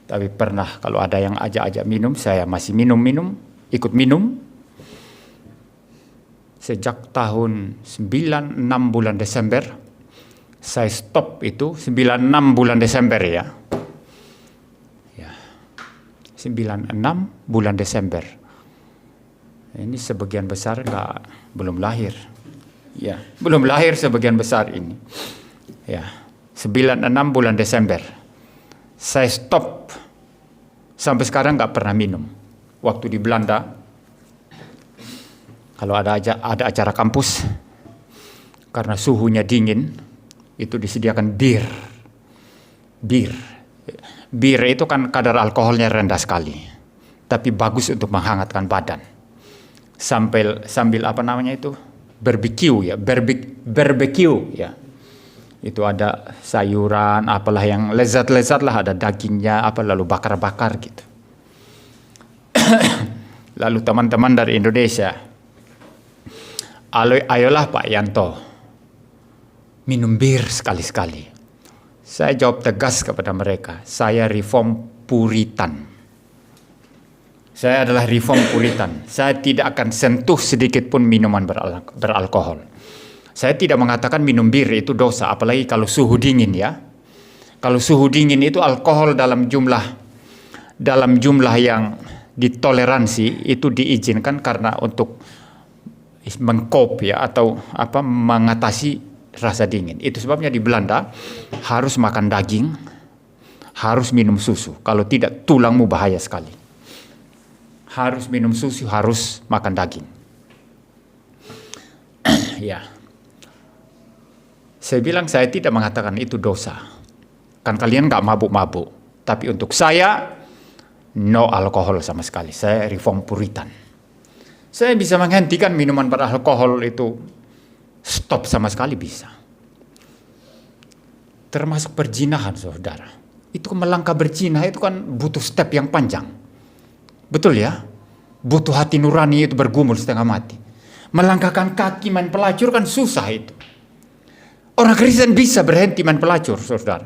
tapi pernah kalau ada yang ajak-ajak minum, saya masih minum, ikut minum. Sejak tahun 96 bulan Desember, saya stop itu 96 bulan Desember ya. 96 bulan Desember. Ini sebagian besar belum lahir. Ya, belum lahir sebagian besar ini. Ya, 96 bulan Desember. Saya stop. Sampai sekarang nggak pernah minum. Waktu di Belanda, kalau ada acara kampus, karena suhunya dingin, itu disediakan bir. Bir itu kan kadar alkoholnya rendah sekali, tapi bagus untuk menghangatkan badan. Sambil apa namanya itu, barbecue ya, barbecue ya. Itu ada sayuran, apalah yang lezat-lezat lah, ada dagingnya, lalu bakar-bakar gitu. Lalu teman-teman dari Indonesia, ayolah Pak Yanto, minum bir sekali-sekali. Saya jawab tegas kepada mereka, saya reform Puritan. Saya adalah reform Puritan. Saya tidak akan sentuh sedikit pun minuman beralkohol. Saya tidak mengatakan minum bir itu dosa, apalagi kalau suhu dingin ya. Kalau suhu dingin itu alkohol dalam jumlah yang ditoleransi itu diizinkan karena untuk mengkop ya, atau mengatasi rasa dingin. Itu sebabnya di Belanda harus makan daging, harus minum susu. Kalau tidak tulangmu bahaya sekali. Harus minum susu, harus makan daging. Ya. Saya bilang saya tidak mengatakan itu dosa. Kan kalian nggak mabuk-mabuk. Tapi untuk saya, no alkohol sama sekali. Saya reform Puritan. Saya bisa menghentikan minuman beralkohol itu stop sama sekali bisa. Termasuk perzinahan, saudara. Itu melangkah berzina itu kan butuh step yang panjang. Betul ya? Butuh hati nurani itu bergumul setengah mati. Melangkahkan kaki main pelacur kan susah itu. Orang Kristen bisa berhenti main pelacur, saudara.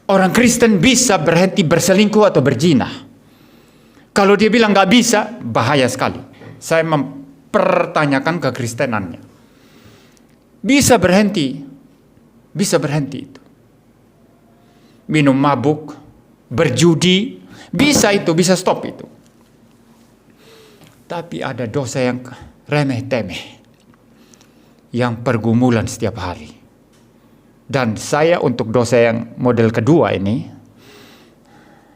Orang Kristen bisa berhenti berselingkuh atau berzina. Kalau dia bilang nggak bisa, bahaya sekali. Saya mempertanyakan kekristenannya. Bisa berhenti itu. Minum mabuk, berjudi, bisa stop itu. Tapi ada dosa yang remeh-temeh, yang pergumulan setiap hari. Dan saya untuk dosa yang model kedua ini,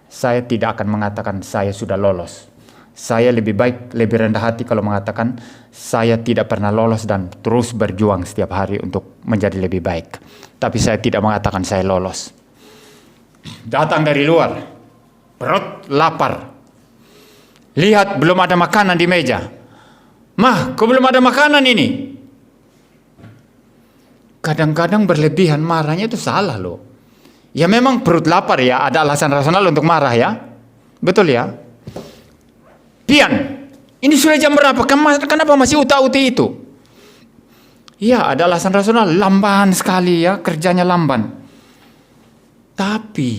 saya tidak akan mengatakan saya sudah lolos. Saya lebih rendah hati kalau mengatakan saya tidak pernah lolos dan terus berjuang setiap hari untuk menjadi lebih baik. Tapi saya tidak mengatakan saya lolos. Datang dari luar, perut lapar. Lihat belum ada makanan di meja. Mah, kok belum ada makanan ini? Kadang-kadang berlebihan marahnya itu salah loh. Ya memang perut lapar ya, ada alasan rasional untuk marah ya. Betul ya? Pian, ini sudah jam berapa? Kenapa masih uta-uti itu? Ya ada alasan rasional, lamban sekali ya, kerjanya lamban. Tapi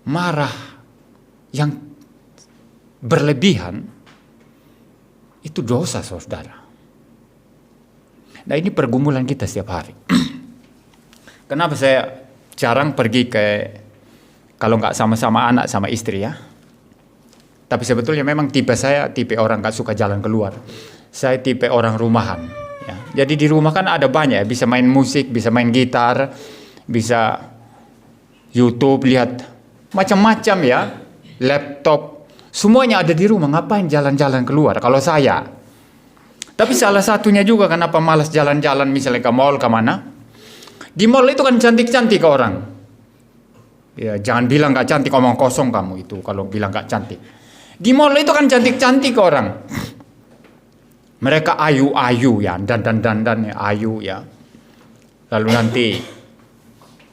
marah yang berlebihan itu dosa, saudara. Nah ini pergumulan kita setiap hari. Kenapa saya jarang pergi kalau nggak sama-sama anak sama istri ya. Tapi sebetulnya memang tipe saya tipe orang nggak suka jalan keluar. Saya tipe orang rumahan. Ya. Jadi di rumah kan ada banyak, bisa main musik, bisa main gitar, bisa YouTube, lihat macam-macam ya, laptop, semuanya ada di rumah. Ngapain jalan-jalan keluar? Kalau saya. Tapi salah satunya juga kenapa malas jalan-jalan misalnya ke mall kemana. Di mall itu kan cantik-cantik orang. Ya jangan bilang gak cantik, omong kosong kamu itu kalau bilang gak cantik. Di mall itu kan cantik-cantik orang. Mereka ayu-ayu ya, dandan ya, ayu ya. Lalu nanti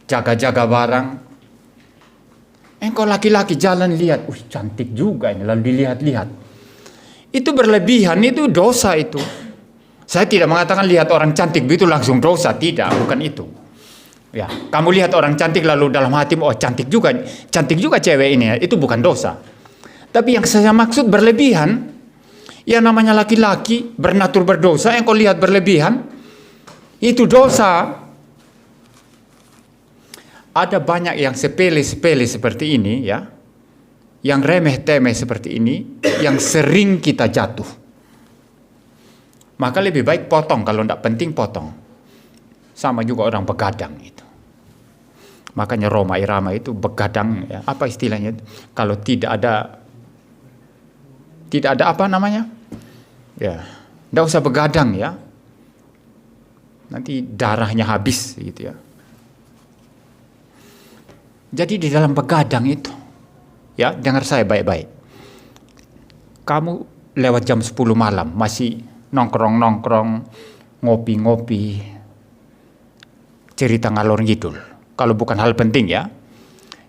jaga-jaga barang. Engkau laki-laki jalan lihat, cantik juga ini, lalu dilihat-lihat. Itu berlebihan, itu dosa itu. Saya tidak mengatakan lihat orang cantik begitu langsung dosa, tidak, bukan itu. Ya, kamu lihat orang cantik lalu dalam hatimu, cantik juga cewek ini ya, itu bukan dosa. Tapi yang saya maksud berlebihan, yang namanya laki-laki bernatur berdosa, yang kau lihat berlebihan, itu dosa. Ada banyak yang sepele-sepele seperti ini ya, yang remeh-temeh seperti ini, yang sering kita jatuh. Maka lebih baik potong, kalau tidak penting potong. Sama juga orang begadang itu. Makanya Roma Irama itu begadang, ya, apa istilahnya? Kalau tidak ada apa namanya? Ya, tidak usah begadang ya. Nanti darahnya habis gitu ya. Jadi di dalam begadang itu, ya, dengar saya baik-baik. Kamu lewat jam 10 malam masih nongkrong-nongkrong, ngopi-ngopi, cerita ngalor ngidul. Kalau bukan hal penting ya.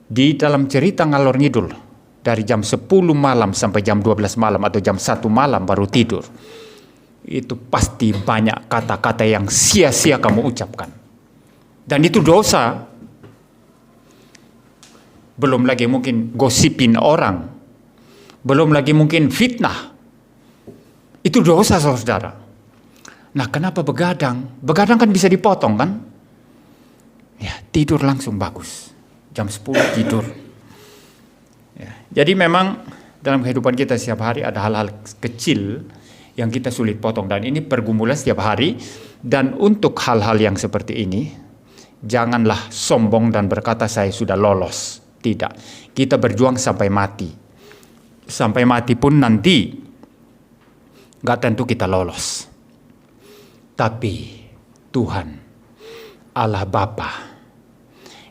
Di dalam cerita ngalor ngidul dari jam 10 malam sampai jam 12 malam atau jam 1 malam baru tidur. Itu pasti banyak kata-kata yang sia-sia kamu ucapkan. Dan itu dosa. Belum lagi mungkin gosipin orang. Belum lagi mungkin fitnah. Itu dosa, saudara. Nah, kenapa begadang? Begadang kan bisa dipotong kan? Ya, tidur langsung bagus. Jam 10 tidur. Ya, jadi memang dalam kehidupan kita setiap hari ada hal-hal kecil yang kita sulit potong. Dan ini pergumulan setiap hari. Dan untuk hal-hal yang seperti ini, janganlah sombong dan berkata saya sudah lolos. Tidak. Kita berjuang sampai mati. Sampai mati pun nanti gak tentu kita lolos. Tapi Tuhan, Allah Bapa,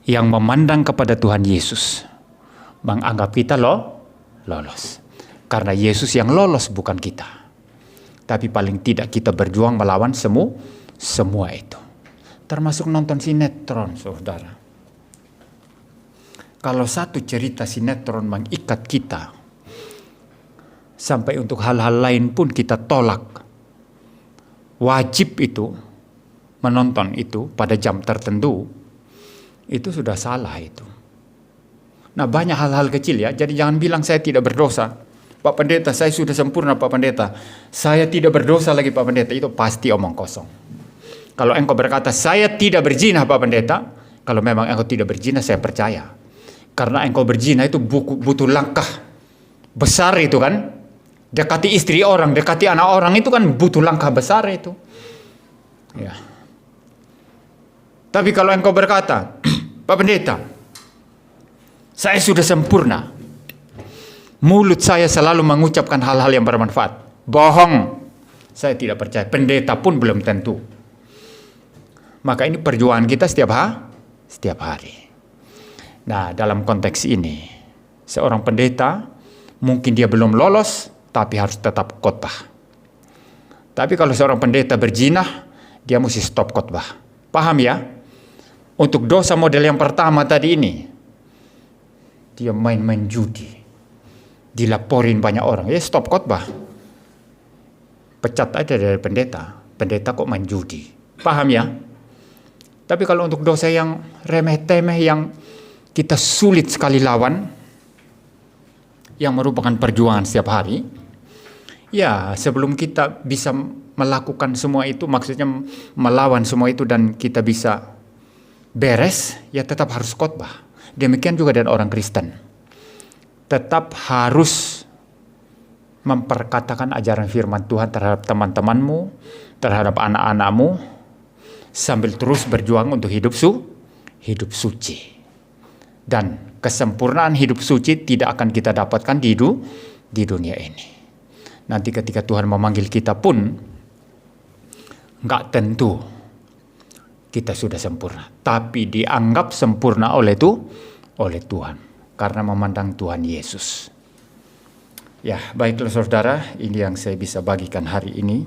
yang memandang kepada Tuhan Yesus, menganggap kita lolos. Karena Yesus yang lolos bukan kita. Tapi paling tidak kita berjuang melawan semua itu. Termasuk nonton sinetron, saudara. Kalau satu cerita sinetron mengikat kita, sampai untuk hal-hal lain pun kita tolak. Wajib itu, menonton itu pada jam tertentu, itu sudah salah itu. Nah, banyak hal-hal kecil ya, jadi jangan bilang saya tidak berdosa. Pak Pendeta, saya sudah sempurna Pak Pendeta. Saya tidak berdosa lagi Pak Pendeta, itu pasti omong kosong. Kalau engkau berkata, saya tidak berzina Pak Pendeta, kalau memang engkau tidak berzina, saya percaya. Karena engkau berzina itu butuh langkah besar itu kan. Dekati istri orang, dekati anak orang itu kan butuh langkah besar itu. Ya. Tapi kalau engkau berkata, Pak Pendeta, saya sudah sempurna. Mulut saya selalu mengucapkan hal-hal yang bermanfaat. Bohong. Saya tidak percaya. Pendeta pun belum tentu. Maka ini perjuangan kita setiap hari. Nah, dalam konteks ini, seorang pendeta mungkin dia belum lolos, tapi harus tetap khotbah. Tapi kalau seorang pendeta berzina, dia mesti stop khotbah. Paham ya? Untuk dosa model yang pertama tadi ini, dia main-main judi, dilaporin banyak orang, ya stop khotbah. Pecat aja dari pendeta. Pendeta kok main judi. Paham ya? Tapi kalau untuk dosa yang remeh-temeh, yang kita sulit sekali lawan, yang merupakan perjuangan setiap hari, ya sebelum kita bisa melakukan semua itu, maksudnya melawan semua itu dan kita bisa beres, ya tetap harus khotbah. Demikian juga dengan orang Kristen. Tetap harus memperkatakan ajaran firman Tuhan terhadap teman-temanmu, terhadap anak-anakmu, sambil terus berjuang untuk hidup suci. Dan kesempurnaan hidup suci tidak akan kita dapatkan di dunia ini. Nanti ketika Tuhan memanggil kita pun, nggak tentu kita sudah sempurna. Tapi dianggap sempurna oleh Tuhan. Karena memandang Tuhan Yesus. Ya, baiklah saudara, ini yang saya bisa bagikan hari ini.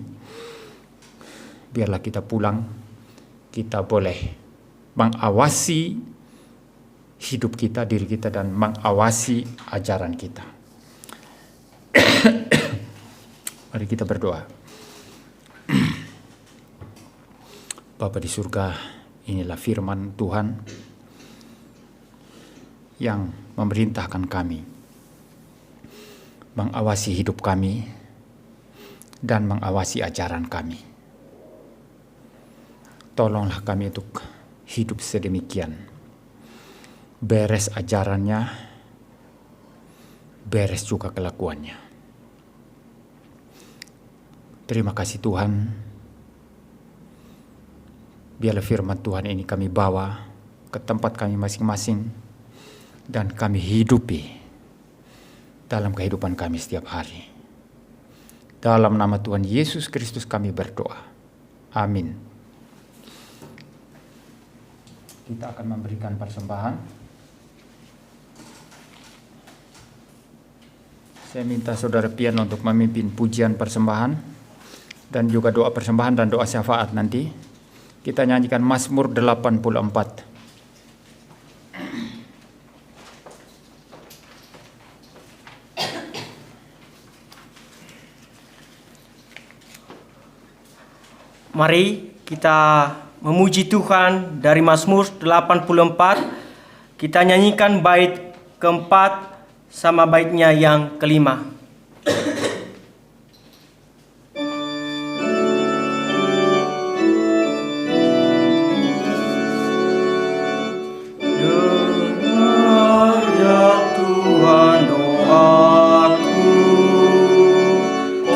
Biarlah kita pulang, kita boleh mengawasi hidup kita, diri kita, dan mengawasi ajaran kita. Mari kita berdoa. Bapa di surga, inilah firman Tuhan yang memerintahkan kami mengawasi hidup kami dan mengawasi ajaran kami. Tolonglah kami untuk hidup sedemikian. Beres ajarannya, beres juga kelakuannya. Terima kasih Tuhan. Biarlah firman Tuhan ini kami bawa ke tempat kami masing-masing dan kami hidupi dalam kehidupan kami setiap hari. Dalam nama Tuhan Yesus Kristus kami berdoa. Amin. Kita akan memberikan persembahan. Saya minta Saudara Pian untuk memimpin pujian persembahan dan juga doa persembahan dan doa syafaat nanti. Kita nyanyikan Mazmur 84. Mari kita memuji Tuhan dari Mazmur 84. Kita nyanyikan bait keempat sama baitnya yang kelima. Dengar ya Tuhan doaku,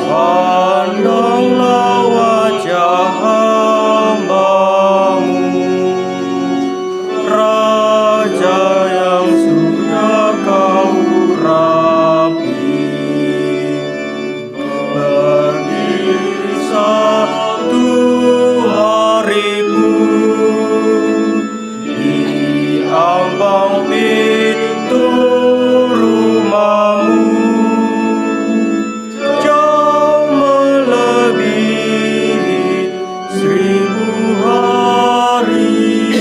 pandanglah wajah hamba-Mu, Raja yang sudah Kau urapi. Berdiri satu harimu di ambang pintu rumah-Mu, jauh melebihi 1000 hari.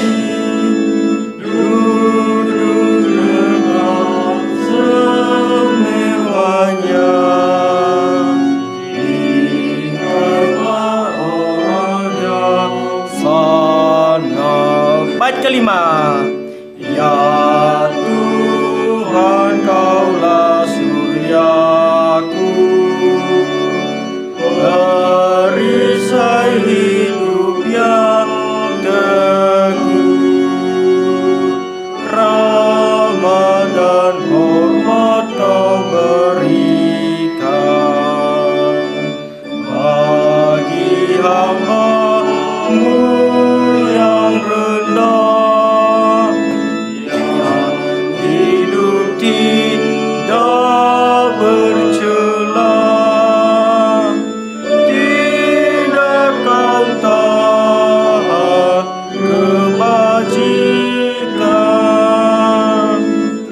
Duduk dengan semewanya di rumah orang sana. Bait kelima. Ya Tuhan, Kaulah suryaku, perisai hidup yang teguh. Rahmat dan hormat Kau berikan bagi hamba-Mu yang rendah, yang hidup tidak bercela. Tidak Kau tahan kebajikan,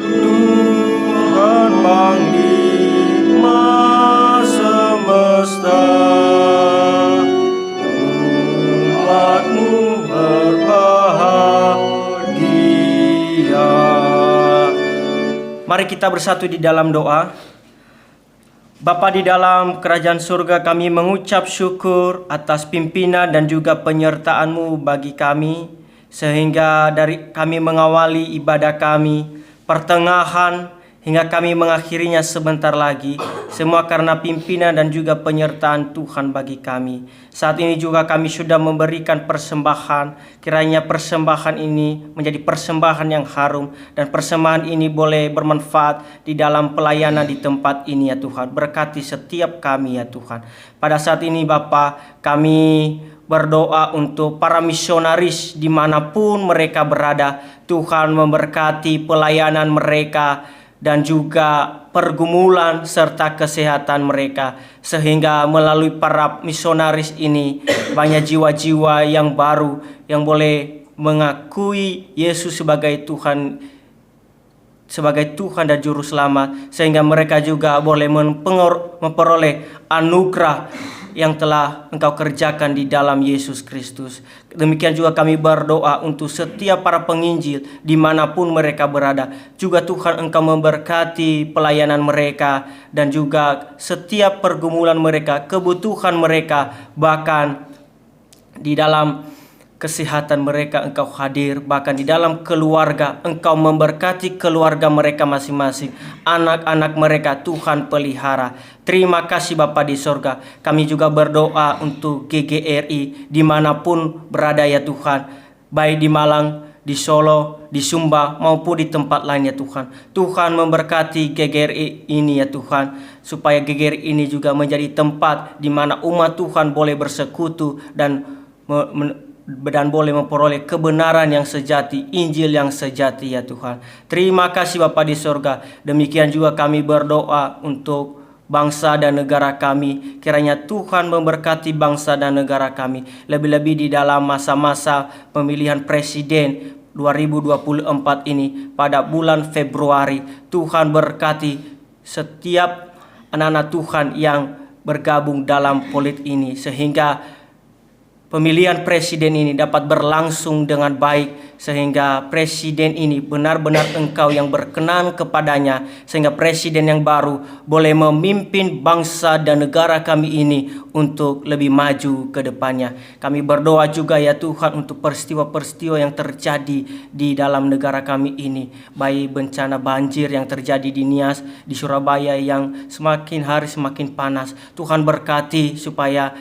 Tuhan Panglima semesta. Umat-Mu berbahagia. Mari kita bersatu di dalam doa. Bapa di dalam kerajaan surga, kami mengucap syukur atas pimpinan dan juga penyertaan-Mu bagi kami, sehingga dari kami mengawali ibadah kami, pertengahan hingga kami mengakhirinya sebentar lagi, semua karena pimpinan dan juga penyertaan Tuhan bagi kami. Saat ini juga kami sudah memberikan persembahan, kiranya persembahan ini menjadi persembahan yang harum, dan persembahan ini boleh bermanfaat di dalam pelayanan di tempat ini ya Tuhan. Berkati setiap kami ya Tuhan. Pada saat ini Bapa, kami berdoa untuk para misionaris dimanapun mereka berada. Tuhan memberkati pelayanan mereka dan juga pergumulan serta kesehatan mereka, sehingga melalui para misionaris ini banyak jiwa-jiwa yang baru yang boleh mengakui Yesus sebagai Tuhan dan Juru Selamat, sehingga mereka juga boleh memperoleh anugerah yang telah Engkau kerjakan di dalam Yesus Kristus. Demikian juga kami berdoa untuk setiap para penginjil dimanapun mereka berada. Juga Tuhan Engkau memberkati pelayanan mereka dan juga setiap pergumulan mereka, kebutuhan mereka, bahkan di dalam kesehatan mereka Engkau hadir, bahkan di dalam keluarga Engkau memberkati keluarga mereka masing-masing, anak-anak mereka Tuhan pelihara. Terima kasih Bapa di sorga. Kami juga berdoa untuk GGRI dimanapun berada ya Tuhan, baik di Malang di Solo, di Sumba, maupun di tempat lain ya Tuhan. Tuhan memberkati GGRI ini ya Tuhan, supaya GGRI ini juga menjadi tempat di mana umat Tuhan boleh bersekutu dan boleh memperoleh kebenaran yang sejati, Injil yang sejati ya Tuhan. Terima kasih Bapa di sorga. Demikian juga kami berdoa untuk bangsa dan negara kami. Kiranya Tuhan memberkati bangsa dan negara kami, lebih-lebih di dalam masa-masa pemilihan presiden 2024 ini pada bulan Februari. Tuhan berkati setiap anak-anak Tuhan yang bergabung dalam politik ini, sehingga pemilihan presiden ini dapat berlangsung dengan baik, sehingga presiden ini benar-benar Engkau yang berkenan kepadanya, sehingga presiden yang baru boleh memimpin bangsa dan negara kami ini untuk lebih maju ke depannya. Kami berdoa juga ya Tuhan untuk peristiwa-peristiwa yang terjadi di dalam negara kami ini, baik bencana banjir yang terjadi di Nias, di Surabaya yang semakin hari semakin panas. Tuhan berkati supaya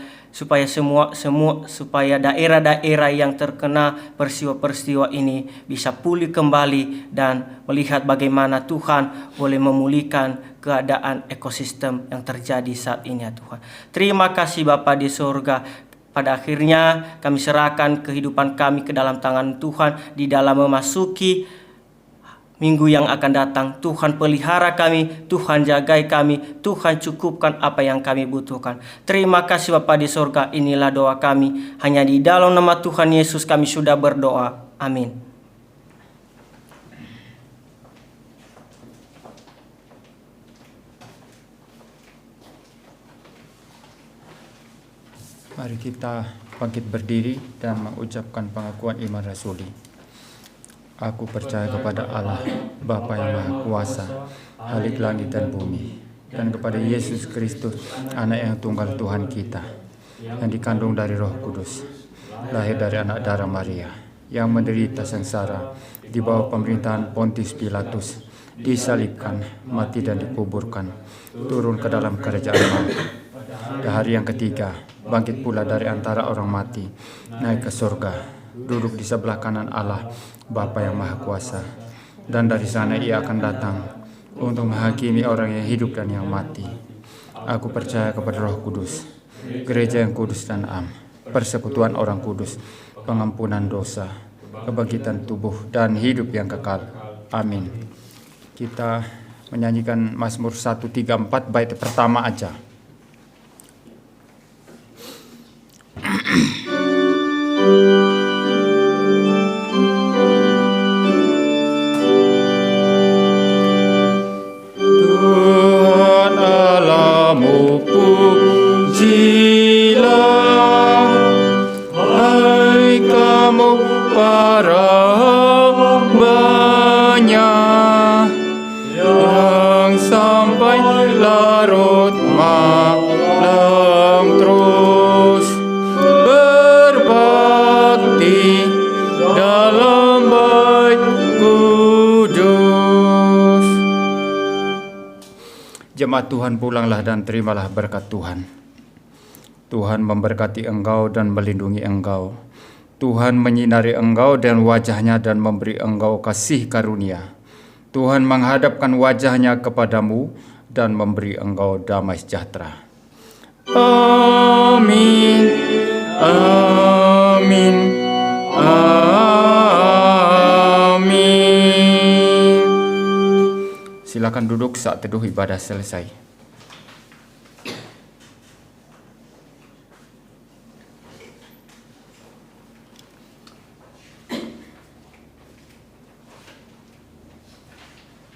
daerah-daerah yang terkena peristiwa-peristiwa ini bisa pulih kembali dan melihat bagaimana Tuhan boleh memulihkan keadaan ekosistem yang terjadi saat ini ya Tuhan. Terima kasih Bapa di surga. Pada akhirnya kami serahkan kehidupan kami ke dalam tangan Tuhan di dalam memasuki minggu yang akan datang. Tuhan pelihara kami, Tuhan jagai kami, Tuhan cukupkan apa yang kami butuhkan. Terima kasih Bapa di surga. Inilah doa kami. Hanya di dalam nama Tuhan Yesus kami sudah berdoa. Amin. Mari kita bangkit berdiri dan mengucapkan pengakuan iman rasuli. Aku percaya kepada Allah, Bapa yang Maha Kuasa, Khalik langit dan bumi, dan kepada Yesus Kristus, Anak yang tunggal Tuhan kita, yang dikandung dari Roh Kudus, lahir dari anak darah Maria, yang menderita sengsara di bawah pemerintahan Pontius Pilatus, disalibkan, mati dan dikuburkan, turun ke dalam kerajaan maut. Di hari yang ketiga, bangkit pula dari antara orang mati, naik ke surga, duduk di sebelah kanan Allah, Bapa yang Maha Kuasa, dan dari sana ia akan datang untuk menghakimi orang yang hidup dan yang mati. Aku percaya kepada Roh Kudus, gereja yang kudus dan am, persekutuan orang kudus, pengampunan dosa, kebangkitan tubuh dan hidup yang kekal. Amin. Kita menyanyikan Mazmur 134 bait pertama aja. Tuhan Allahmu pujilah, hai kamu para hamba-Nya yang sampai larut malam terus berbakti dalam bait kudus. Jemaat Tuhan, pulanglah dan terimalah berkat Tuhan. Tuhan memberkati engkau dan melindungi engkau. Tuhan menyinari engkau dan wajahnya dan memberi engkau kasih karunia. Tuhan menghadapkan wajahnya kepadamu dan memberi engkau damai sejahtera. Amin. Amin. Amin. Silakan duduk saat teduh ibadah selesai.